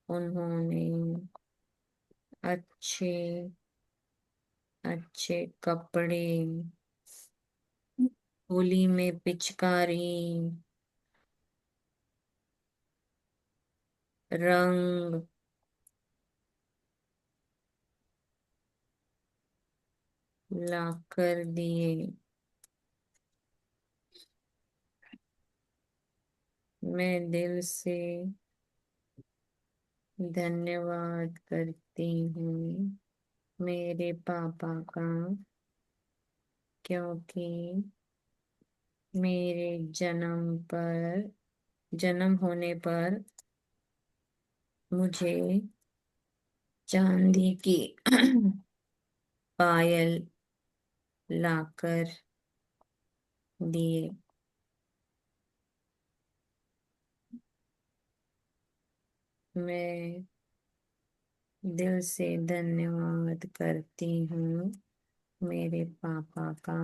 उन्होंने अच्छे अच्छे कपड़े, होली में पिचकारी, रंग ला कर दिए। मैं दिल से धन्यवाद करती हूँ मेरे पापा का, क्योंकि मेरे जन्म होने पर मुझे चांदी की पायल लाकर दिए। मैं दिल से धन्यवाद करती हूँ मेरे पापा का,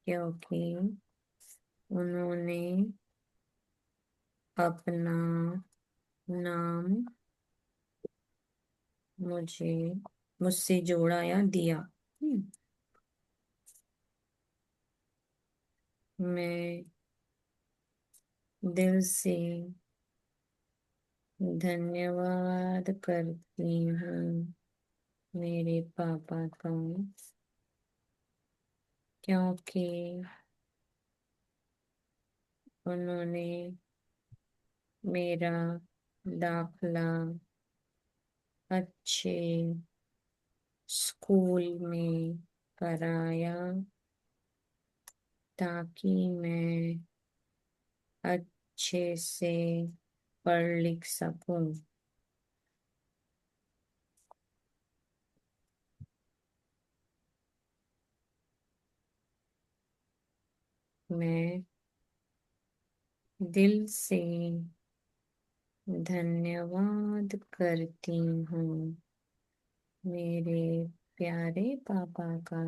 क्योंकि उन्होंने अपना नाम मुझे मुझसे जोड़ा या दिया। मैं दिल से धन्यवाद करती हूँ मेरे पापा का, क्योंकि उन्होंने मेरा दाखला अच्छे स्कूल में कराया, ताकि मैं अच्छे से पढ़ लिख सकूं। मैं दिल से धन्यवाद करती हूँ मेरे प्यारे पापा का,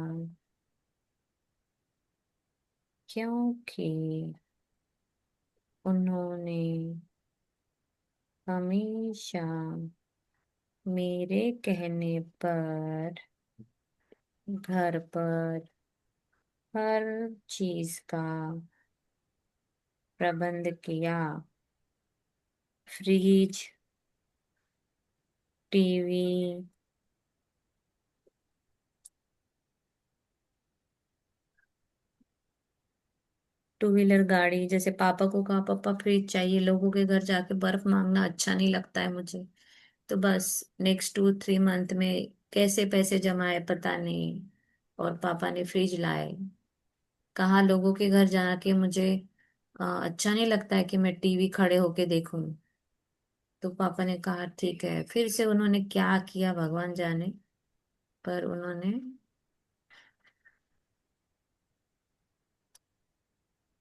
क्योंकि उन्होंने हमेशा मेरे कहने पर घर पर हर चीज का प्रबंध किया। फ्रिज, टीवी, टू व्हीलर गाड़ी। जैसे पापा को कहा पापा फ्रिज चाहिए, लोगों के घर जाके बर्फ मांगना अच्छा नहीं लगता है मुझे। तो बस नेक्स्ट 2-3 मंथ में कैसे पैसे जमाए पता नहीं, और पापा ने फ्रिज लाए। कहा लोगों के घर जाके मुझे अच्छा नहीं लगता है कि मैं टीवी खड़े होके देखूं। तो पापा ने कहा ठीक है। फिर से उन्होंने क्या किया भगवान जाने, पर उन्होंने,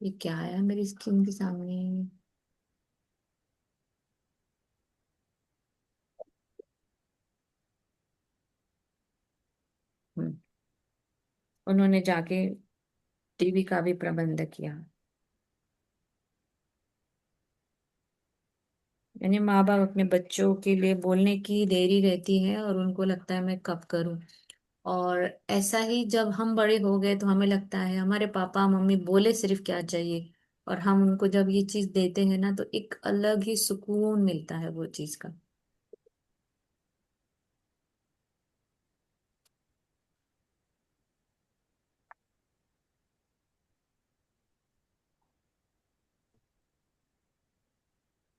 ये क्या आया मेरी स्क्रीन के सामने। हम्म, उन्होंने जाके टीवी का भी प्रबंध किया। यानी माँ बाप अपने बच्चों के लिए बोलने की देरी रहती है और उनको लगता है मैं कब करूं। और ऐसा ही जब हम बड़े हो गए तो हमें लगता है हमारे पापा मम्मी बोले सिर्फ क्या चाहिए, और हम उनको जब ये चीज देते हैं ना तो एक अलग ही सुकून मिलता है वो चीज का।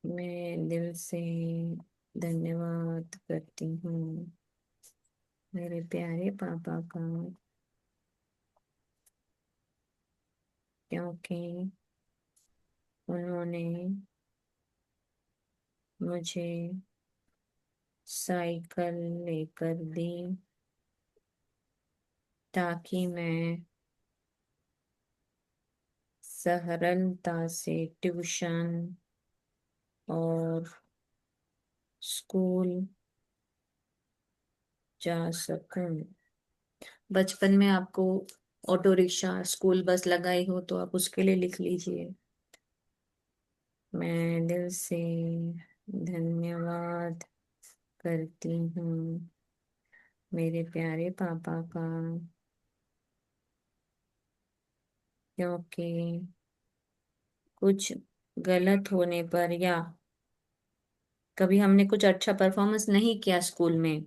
मैं दिल से धन्यवाद करती हूँ मेरे प्यारे पापा का, क्योंकि उन्होंने मुझे साइकिल लेकर दी ताकि मैं सरलता से ट्यूशन और स्कूल जा सकूं। बचपन में आपको ऑटो रिक्शा स्कूल बस लगाई हो तो आप उसके लिए लिख लीजिए। मैं दिल से धन्यवाद करती हूँ मेरे प्यारे पापा का, क्योंकि कुछ गलत होने पर या कभी हमने कुछ अच्छा परफॉर्मेंस नहीं किया स्कूल में,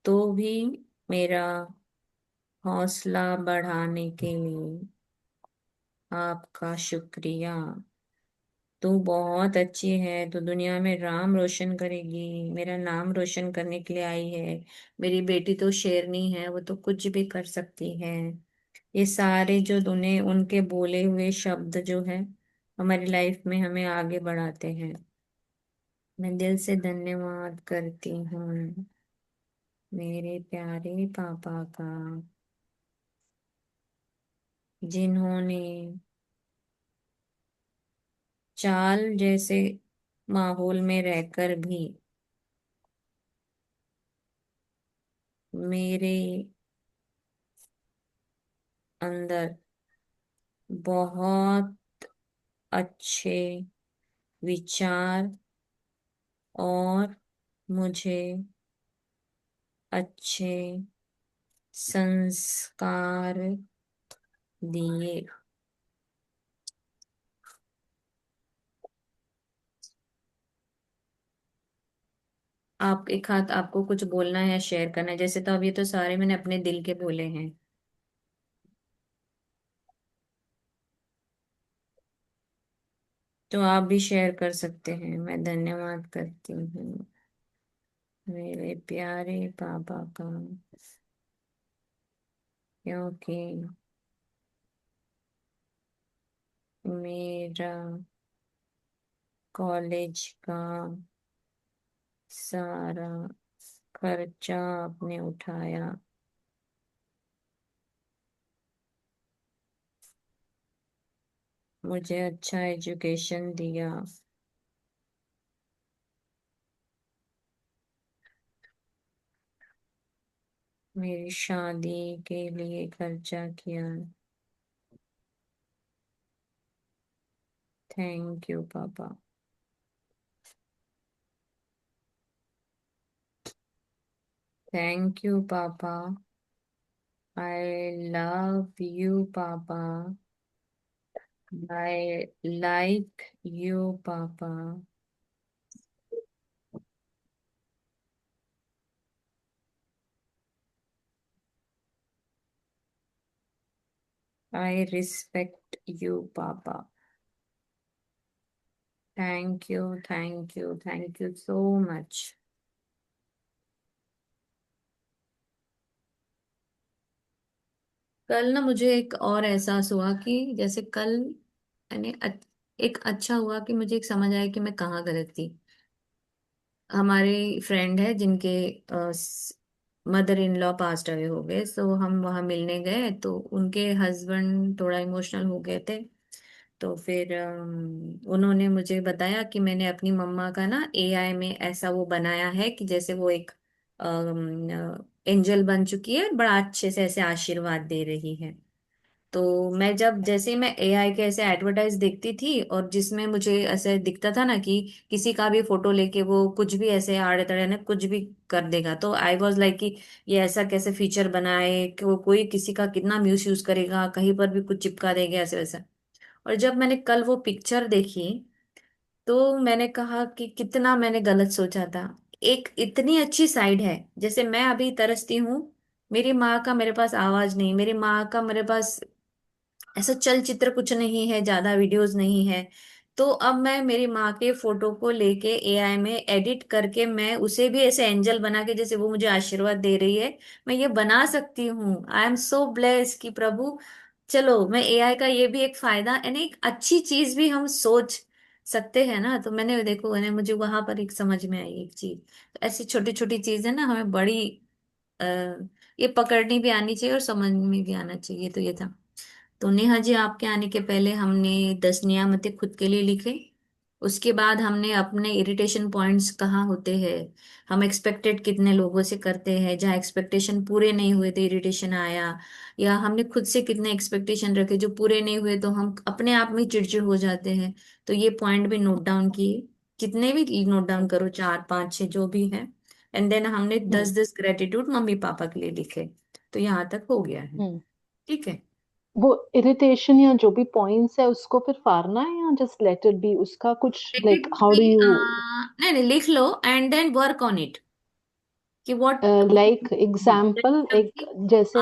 तो भी मेरा हौसला बढ़ाने के लिए आपका शुक्रिया। तू बहुत अच्छी है, तो दुनिया में नाम रोशन करेगी, मेरा नाम रोशन करने के लिए आई है। मेरी बेटी तो शेरनी है, वो तो कुछ भी कर सकती है। ये सारे जो उन्हें उनके बोले हुए शब्द जो है हमारी लाइफ में हमें आगे बढ़ाते हैं। मैं दिल से धन्यवाद करती हूँ मेरे प्यारे पापा का, जिन्होंने चाल जैसे माहौल में रहकर भी मेरे अंदर बहुत अच्छे विचार और मुझे अच्छे संस्कार दिए। आप एक हाथ आपको कुछ बोलना है या शेयर करना है, जैसे तो अब ये तो सारे मैंने अपने दिल के बोले हैं। तो आप भी शेयर कर सकते हैं। मैं धन्यवाद करती हूँ मेरे प्यारे पापा का, क्योंकि मेरा कॉलेज का सारा खर्चा आपने उठाया। मुझे अच्छा एजुकेशन दिया। मेरी शादी के लिए खर्चा किया। थैंक यू पापा। थैंक यू पापा। आई लव यू पापा। आई लाइक यू पापा। आई रिस्पेक्ट यू पापा। Thank you, thank you, thank you so much. कल ना मुझे एक और एहसास हुआ कि जैसे कल मैंने एक अच्छा हुआ कि मुझे एक समझ आया कि मैं कहाँ गलत थी। हमारी फ्रेंड है जिनके mother in law passed away हो गए, सो हम वहाँ मिलने गए तो उनके हस्बैंड थोड़ा इमोशनल हो गए थे। तो फिर उन्होंने मुझे बताया कि मैंने अपनी मम्मा का ना एआई में ऐसा वो बनाया है कि जैसे वो एक एंजल बन चुकी है और बड़ा अच्छे से ऐसे आशीर्वाद दे रही है। तो मैं जब जैसे ही मैं एआई के ऐसे एडवर्टाइज देखती थी और जिसमें मुझे ऐसे दिखता था ना कि किसी का भी फोटो लेके वो कुछ भी ऐसे आड़े तड़े ना कुछ भी कर देगा, तो आई वॉज लाइक कि ये ऐसा कैसे फीचर बनाए कि वो कोई किसी का कितना मिस यूज करेगा, कहीं पर भी कुछ चिपका देगा ऐसे वैसा। और जब मैंने कल वो पिक्चर देखी तो मैंने कहा कि कितना मैंने गलत सोचा था। एक इतनी अच्छी साइड है, जैसे मैं अभी तरसती हूँ, मेरी माँ का मेरे पास आवाज नहीं, मेरी माँ का मेरे पास ऐसा चलचित्र कुछ नहीं है, ज्यादा वीडियोस नहीं है। तो अब मैं मेरी माँ के फोटो को लेके एआई में एडिट करके मैं उसे भी ऐसे एंजल बना के जैसे वो मुझे आशीर्वाद दे रही है, मैं ये बना सकती हूँ। आई एम सो ब्लेस्ड कि प्रभु, चलो मैं एआई का ये भी एक फायदा यानी एक अच्छी चीज भी हम सोच सकते हैं ना। तो मैंने देखो मैंने मुझे वहां पर एक समझ में आई एक चीज। तो ऐसी छोटी छोटी चीजें ना हमें बड़ी आ, ये पकड़नी भी आनी चाहिए और समझ में भी आना चाहिए। तो ये था। तो नेहा जी आपके आने के पहले हमने 10 नियामतें खुद के लिए लिखे। उसके बाद हमने अपने इरिटेशन पॉइंट्स कहाँ होते हैं, हम एक्सपेक्टेड कितने लोगों से करते हैं, जहाँ एक्सपेक्टेशन पूरे नहीं हुए तो इरिटेशन आया, या हमने खुद से कितने एक्सपेक्टेशन रखे जो पूरे नहीं हुए तो हम अपने आप में चिड़चिड़ हो जाते हैं। तो ये पॉइंट भी नोट डाउन किए, कितने भी नोट डाउन करो, 4 5 6 जो भी है। एंड देन हमने दस हम्म। दस ग्रेटिट्यूड मम्मी पापा के लिए लिखे। तो यहाँ तक हो गया है। हम्म। ठीक है। वो इरिटेशन या जो भी पॉइंट्स है उसको फिर फाड़ना है या जस्ट लेट इट बी, उसका कुछ लाइक क्रेडिट हाउ भी डू यू नहीं नहीं लिख लो and then work on it कि व्हाट लाइक एग्जाम्पल एक जैसे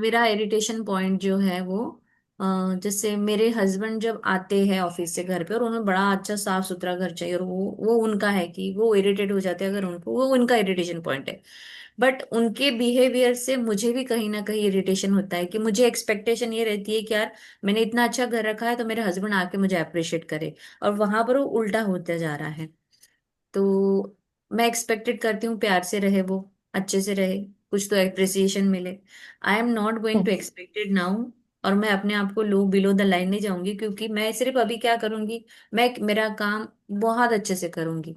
मेरा इरिटेशन पॉइंट जो है वो जैसे मेरे हस्बैंड जब आते हैं ऑफिस से घर पे और उन्हें बड़ा अच्छा साफ सुथरा घर चाहिए और वो उनका है कि वो इरिटेट हो जाते हैं अगर उनको, वो उनका इरिटेशन पॉइंट है। बट उनके बिहेवियर से मुझे भी कहीं ना कहीं इरिटेशन होता है कि मुझे एक्सपेक्टेशन ये रहती है कि यार मैंने इतना अच्छा घर रखा है तो मेरे हस्बैंड आके मुझे अप्रिशिएट करे, और वहां पर वो उल्टा होता जा रहा है। तो मैं एक्सपेक्टेड करती हूँ प्यार से रहे, वो अच्छे से रहे, कुछ तो एप्रिसिएशन मिले। I am not going to expected now. और मैं अपने आप को लो बिलो द लाइन नहीं जाऊंगी, क्योंकि मैं सिर्फ अभी क्या करूंगी, मैं मेरा काम बहुत अच्छे से करूंगी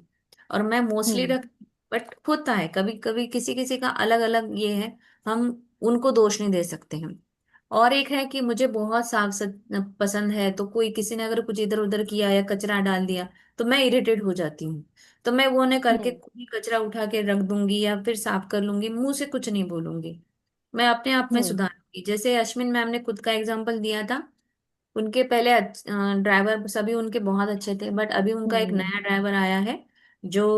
और मैं मोस्टली हम्म। रख। बट होता है कभी कभी किसी किसी का अलग अलग ये है, हम उनको दोष नहीं दे सकते हैं। और एक है कि मुझे बहुत पसंद है, तो कोई किसी ने अगर कुछ इधर उधर किया या कचरा डाल दिया तो मैं इरिटेट हो जाती हूँ। तो मैं वो नहीं करके हम्म। खुद ही कचरा उठा के रख दूंगी या फिर साफ कर लूंगी, मुंह से कुछ नहीं बोलूंगी, मैं अपने आप में हम्म। सुधारूंगी। जैसे अश्विन मैम ने खुद का एग्जांपल दिया था, उनके पहले ड्राइवर सभी उनके बहुत अच्छे थे, बट अभी उनका एक हम्म। नया ड्राइवर आया है जो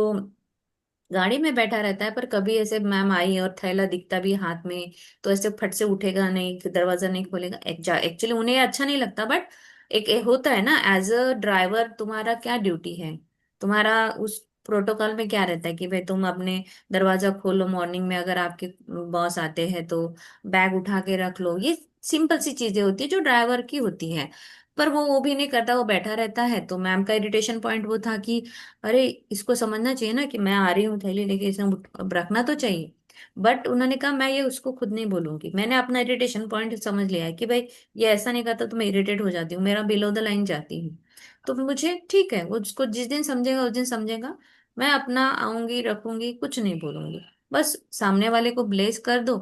गाड़ी में बैठा रहता है, पर कभी ऐसे मैम आई और थैला दिखता भी हाथ में तो ऐसे फट से उठेगा नहीं, दरवाजा नहीं खोलेगा। एक्चुअली उन्हें अच्छा नहीं लगता, बट एक होता है ना एज अ ड्राइवर तुम्हारा क्या ड्यूटी है, तुम्हारा उस प्रोटोकॉल में क्या रहता है कि भाई तुम अपने दरवाजा खोलो, मॉर्निंग में अगर आपके बॉस आते हैं तो बैग उठा के रख लो, ये सिंपल सी चीजें होती है जो ड्राइवर की होती है। पर वो भी नहीं करता, वो बैठा रहता है। तो मैम का इरिटेशन पॉइंट वो था कि अरे इसको समझना चाहिए ना कि मैं आ रही हूँ थैली लेके, इसे अब रखना तो चाहिए। बट उन्होंने कहा मैं ये उसको खुद नहीं बोलूंगी, मैंने अपना इरिटेशन पॉइंट समझ लिया है कि भाई ये ऐसा नहीं करता तो मैं इरिटेट हो जाती हूँ, मेरा बिलो द लाइन जाती हूँ। तो मुझे ठीक है, वो उसको जिस दिन समझेगा उस दिन समझेगा, मैं अपना आऊंगी रखूंगी कुछ नहीं बोलूंगी। बस सामने वाले को ब्लेस कर दो,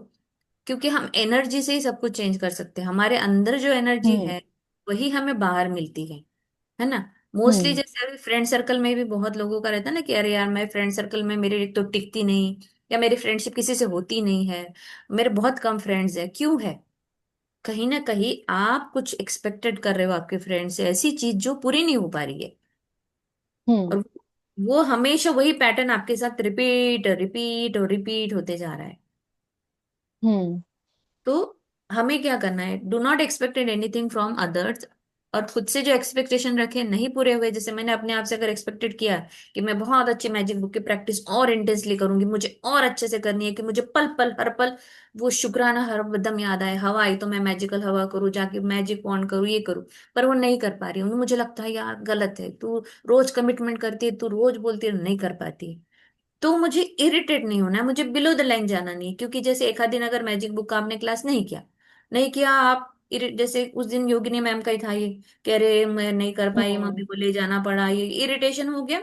क्योंकि हम एनर्जी से ही सब कुछ चेंज कर सकते हैं। हमारे अंदर जो एनर्जी हम्म। है वही हमें बाहर मिलती है ना। मोस्टली हम्म। जैसे अभी फ्रेंड सर्कल में भी बहुत लोगों का रहता है ना कि अरे यार, मैं फ्रेंड सर्कल में मेरी एक तो टिकती नहीं, या मेरी फ्रेंडशिप किसी से होती नहीं है, मेरे बहुत कम फ्रेंड्स है। क्यों है? कहीं ना कहीं आप कुछ एक्सपेक्टेड कर रहे हो आपके फ्रेंड से, ऐसी चीज जो पूरी नहीं हो पा रही है, हम्म। और वो हमेशा वही पैटर्न आपके साथ रिपीट रिपीट और रिपीट होते जा रहा है। हम्म। तो हमें क्या करना है? Do not expected anything from others. और खुद से जो एक्सपेक्टेशन रखे नहीं पूरे हुए, जैसे मैंने अपने आप से अगर एक्सपेक्टेड किया कि मैं बहुत अच्छी मैजिक बुक की प्रैक्टिस और इंटेंसली करूंगी, मुझे और अच्छे से करनी है, कि मुझे पल पल हर पल वो शुक्राना हर दम याद आए, हवा आई तो मैं मैजिकल हवा करूँ, जाके मैजिक ऑन करूँ, ये करूँ, पर वो नहीं कर पा रही हूँ। मुझे लगता है यार गलत है, तू रोज कमिटमेंट करती है, तू रोज बोलती है, नहीं कर पाती है। तो मुझे इरिटेट नहीं होना है, मुझे बिलो द लाइन जाना नहीं है। क्योंकि जैसे एक आध दिन अगर मैजिक बुक का आपने क्लास नहीं किया आप जैसे उस दिन योगिनी मैम का ही था ये, कह रहे मैं नहीं कर पाई, हम्म। मम्मी को ले जाना पड़ा, ये इरिटेशन हो गया।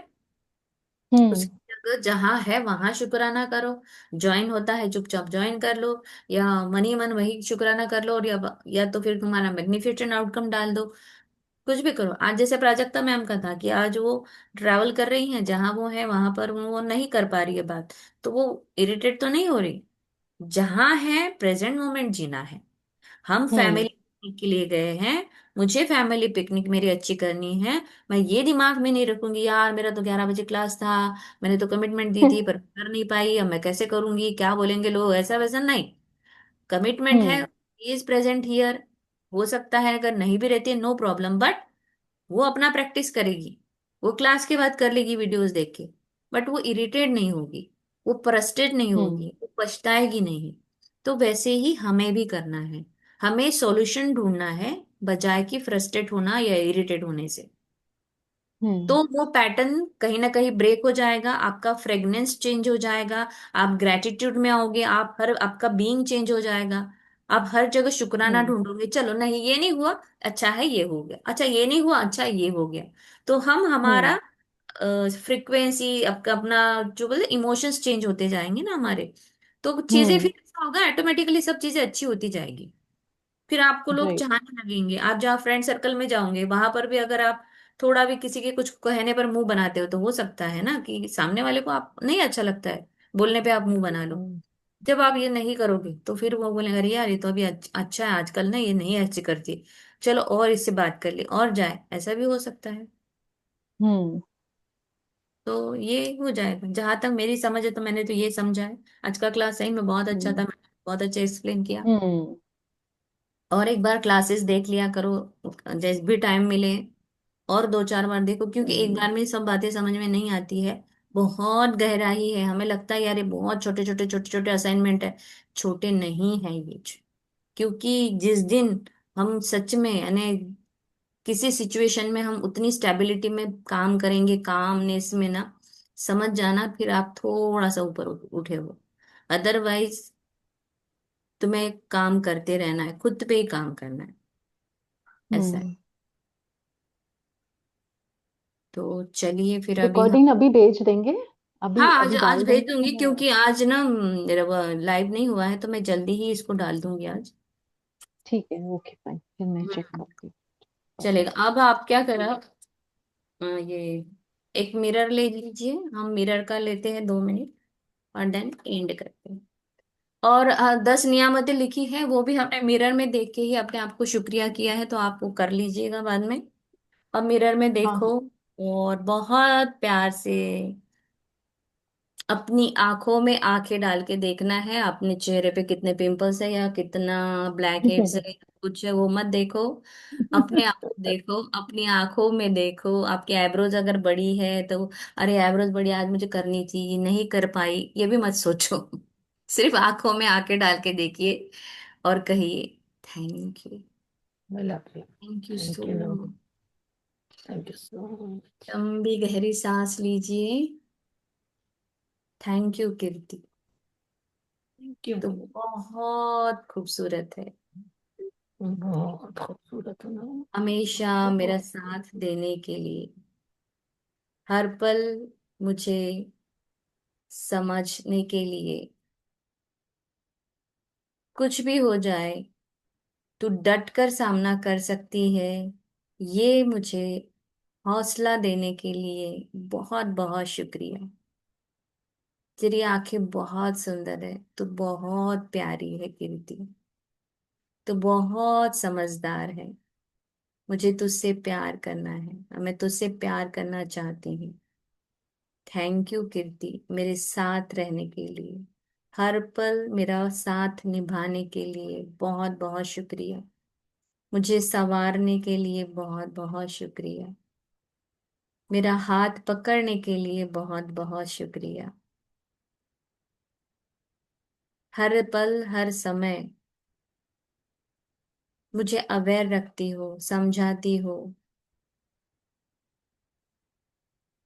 हम्म। उसकी जगह जहाँ है वहां शुक्राना करो। ज्वाइन होता है चुपचाप ज्वाइन कर लो, या मनी मन वही शुक्राना कर लो, और या तो फिर तुम्हारा मैग्निफिकेंट आउटकम डाल दो। कुछ भी करो। आज जैसे प्राजक्ता मैम का था कि आज वो ट्रैवल कर रही हैं, जहां वो है वहां पर वो नहीं कर पा रही है बात, तो वो इरिटेट तो नहीं हो रही। जहां है प्रेजेंट मोमेंट जीना है। हम हम्म। फैमिली पिकनिक के लिए गए हैं, मुझे फैमिली पिकनिक मेरी अच्छी करनी है। मैं ये दिमाग में नहीं रखूंगी यार मेरा तो 11 बजे क्लास था, मैंने तो कमिटमेंट दी थी पर कर नहीं पाई, अब मैं कैसे करूंगी, क्या बोलेंगे लोग, ऐसा वैसा नहीं। कमिटमेंट है, हम्म। Is present here. हो सकता है अगर नहीं भी रहती है, नो प्रॉब्लम, बट वो अपना प्रैक्टिस करेगी, वो क्लास के बाद कर लेगी वीडियोस देख के, बट वो इरिटेट नहीं होगी, वो फ्रस्ट्रेट नहीं हम्म। होगी, वो पछताएगी नहीं। तो वैसे ही हमें भी करना है, हमें सॉल्यूशन ढूंढना है, बजाय कि फ्रस्ट्रेट होना या इरिटेट होने से। तो हम्म। वो पैटर्न कहीं ना कहीं ब्रेक हो जाएगा, आपका फ्रेग्रेंस चेंज हो जाएगा, आप ग्रेटिट्यूड में आओगे, आप हर आपका बीइंग चेंज हो जाएगा। आप हर जगह शुक्राना हम्म। ढूंढोगे, चलो नहीं ये नहीं हुआ, अच्छा है ये हो गया, अच्छा ये नहीं हुआ, अच्छा ये हो गया। तो हम हम्म। हमारा फ्रीक्वेंसी आपका अपना जो बोलते इमोशंस चेंज होते जाएंगे ना हमारे, तो चीजें हम्म। फिर ऐसा होगा, ऑटोमेटिकली सब चीजें अच्छी होती जाएगी। फिर आपको लोग राइट। चाहने लगेंगे। आप जहाँ फ्रेंड सर्कल में जाओगे वहां पर भी अगर आप थोड़ा भी किसी के कुछ कहने पर मुंह बनाते हो, तो हो सकता है ना कि सामने वाले को आप नहीं अच्छा लगता है, बोलने पे आप मुंह बना लो। हम्म। जब आप ये नहीं करोगे तो फिर वो बोलेंगे अरे यार ये तो अभी अच्छा है, आजकल ना ये नहीं अच्छी करती, चलो और इससे बात कर ले और जाए, ऐसा भी हो सकता है। हम्म। तो ये हो जाएगा जहां तक मेरी समझ है, तो मैंने तो ये समझा है। आज का क्लास सही में बहुत अच्छा था, हम्म। मैंने बहुत अच्छा एक्सप्लेन किया। हम्म। और एक बार क्लासेस देख लिया करो, जैसे भी टाइम मिले, और दो चार बार देखो, क्योंकि एक हम्म। बार में सब बातें समझ में नहीं आती है। बहुत गहराई है, हमें लगता है यार ये बहुत छोटे छोटे असाइनमेंट है। छोटे नहीं है ये। क्योंकि जिस दिन हम सच में यानी किसी सिचुएशन में हम उतनी स्टेबिलिटी में काम करेंगे, कामनेस में ना, समझ जाना फिर आप थोड़ा सा ऊपर उठे हो। अदरवाइज तुम्हें काम करते रहना है, खुद पे ही काम करना है, ऐसा है। हम्म। तो चलिए फिर अभी हम, रिकॉर्डिंग अभी भेज देंगे? हाँ अभी आज अभी आज डाल भेज देंगे दूंगी, या? क्योंकि आज ना मेरा लाइव नहीं हुआ है, तो मैं जल्दी ही इसको डाल दूंगी आज। ठीक है, ओके फाइन, फिर मैं चेक हम्म। करती हूँ। चलेगा। अब आप क्या करा, ये एक मिरर ले लीजिए, हम मिरर का लेते हैं 2 मिनट, और देन एंड करते हैं। और 10 नियामतें लिखी है, वो भी हमने मिरर में देख के ही अपने आप को शुक्रिया किया है, तो आप वो कर लीजिएगा बाद में। अब मिरर में हाँ। देखो, और बहुत प्यार से अपनी आंखों में आंखें डाल के देखना है, अपने चेहरे पे कितने पिंपल्स है या कितना ब्लैक हेड्स है, कुछ है वो मत देखो। अपने आप को देखो, अपनी आंखों में देखो, आपकी आईब्रोज अगर बड़ी है तो अरे आईब्रोज बड़ी आज मुझे करनी थी नहीं कर पाई, ये भी मत सोचो। सिर्फ आंखों में आंखें डाल के देखिए और कहिए thank you, lovely. Thank you thank so you. Much. Thank you so much. लंबी गहरी सांस लीजिए। Thank you Kirti. Thank you. तो बहुत खूबसूरत है, बहुत खूबसूरत है ना। हमेशा मेरा बहुत। साथ देने के लिए, हर पल मुझे समझने के लिए, कुछ भी हो जाए तू डट कर सामना कर सकती है, ये मुझे हौसला देने के लिए बहुत बहुत शुक्रिया। तेरी आंखें बहुत सुंदर है, तू बहुत प्यारी है कीर्ति, तू बहुत समझदार है। मुझे तुझसे प्यार करना है और मैं तुझसे प्यार करना चाहती हूँ। थैंक यू कीर्ति, मेरे साथ रहने के लिए, हर पल मेरा साथ निभाने के लिए बहुत बहुत शुक्रिया। मुझे संवारने के लिए बहुत बहुत शुक्रिया। मेरा हाथ पकड़ने के लिए बहुत बहुत शुक्रिया। हर पल हर समय मुझे अवेयर रखती हो, समझाती हो।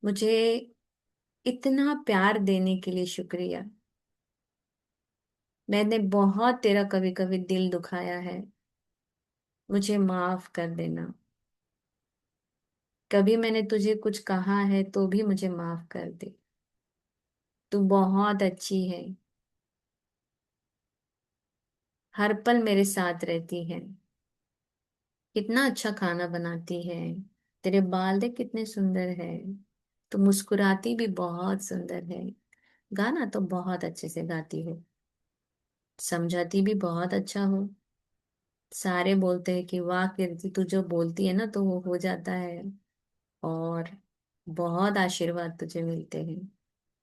मुझे इतना प्यार देने के लिए शुक्रिया। मैंने बहुत तेरा कभी कभी दिल दुखाया है, मुझे माफ कर देना। कभी मैंने तुझे कुछ कहा है तो भी मुझे माफ कर दे। तू बहुत अच्छी है, हर पल मेरे साथ रहती है। कितना अच्छा खाना बनाती है, तेरे बाल देख कितने सुंदर है। तू मुस्कुराती भी बहुत सुंदर है, गाना तो बहुत अच्छे से गाती हो, समझाती भी बहुत अच्छा हो। सारे बोलते हैं कि वाह कीर्ति, तू जो बोलती है ना तो वो हो जाता है। और बहुत आशीर्वाद तुझे मिलते हैं।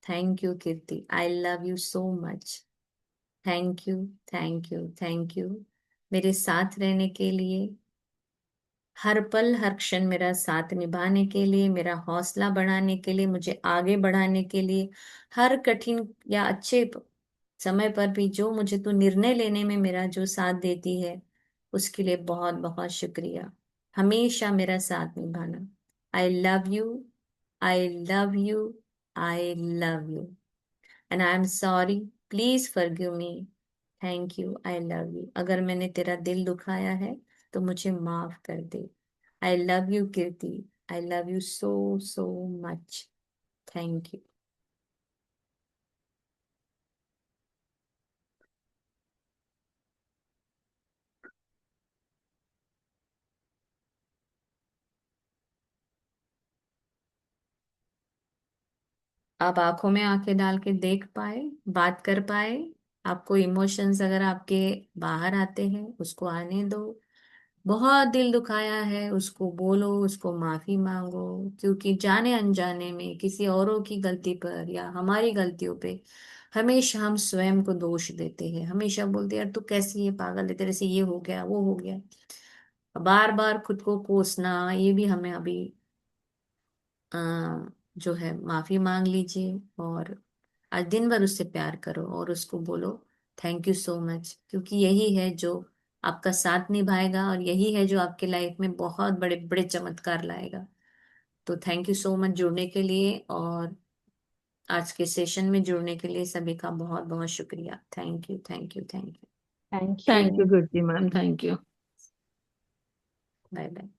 Thank you Kirti, I love you so much. Thank you, thank you, thank you मेरे साथ रहने के लिए, हर पल हर क्षण मेरा साथ निभाने के लिए, मेरा हौसला बढ़ाने के लिए, मुझे आगे बढ़ाने के लिए, हर कठिन या अच्छे समय पर भी जो मुझे तू निर्णय लेने में मेरा जो साथ देती है, उसके लिए बहुत बहुत शुक्रिया। हमेशा मेरा साथ निभाना। आई love you, I love you, I love you and I am sorry, please forgive me. Thank you, I love you. अगर मैंने तेरा दिल दुखाया है तो मुझे माफ कर दे। I love you Kirti, I love you so so much. Thank you. आप आंखों में आंखें डाल के देख पाए, बात कर पाए। आपको इमोशंस अगर आपके बाहर आते हैं उसको आने दो। बहुत दिल दुखाया है उसको बोलो, उसको माफी मांगो। क्योंकि जाने अनजाने में किसी औरों की गलती पर या हमारी गलतियों पे हमेशा हम स्वयं को दोष देते हैं। हमेशा बोलते हैं यार तू कैसी है, पागल है, तेरे से ये हो गया वो हो गया। बार बार खुद को कोसना, ये भी हमें अभी अ, जो है माफी मांग लीजिए। और आज दिन भर उससे प्यार करो और उसको बोलो थैंक यू सो मच, क्योंकि यही है जो आपका साथ निभाएगा और यही है जो आपके लाइफ में बहुत बड़े बड़े चमत्कार लाएगा। तो थैंक यू सो मच जुड़ने के लिए, और आज के सेशन में जुड़ने के लिए सभी का बहुत बहुत शुक्रिया। Thank you, thank you, thank you. Thank thank you you. Kirti ma'am, thank you. Bye bye.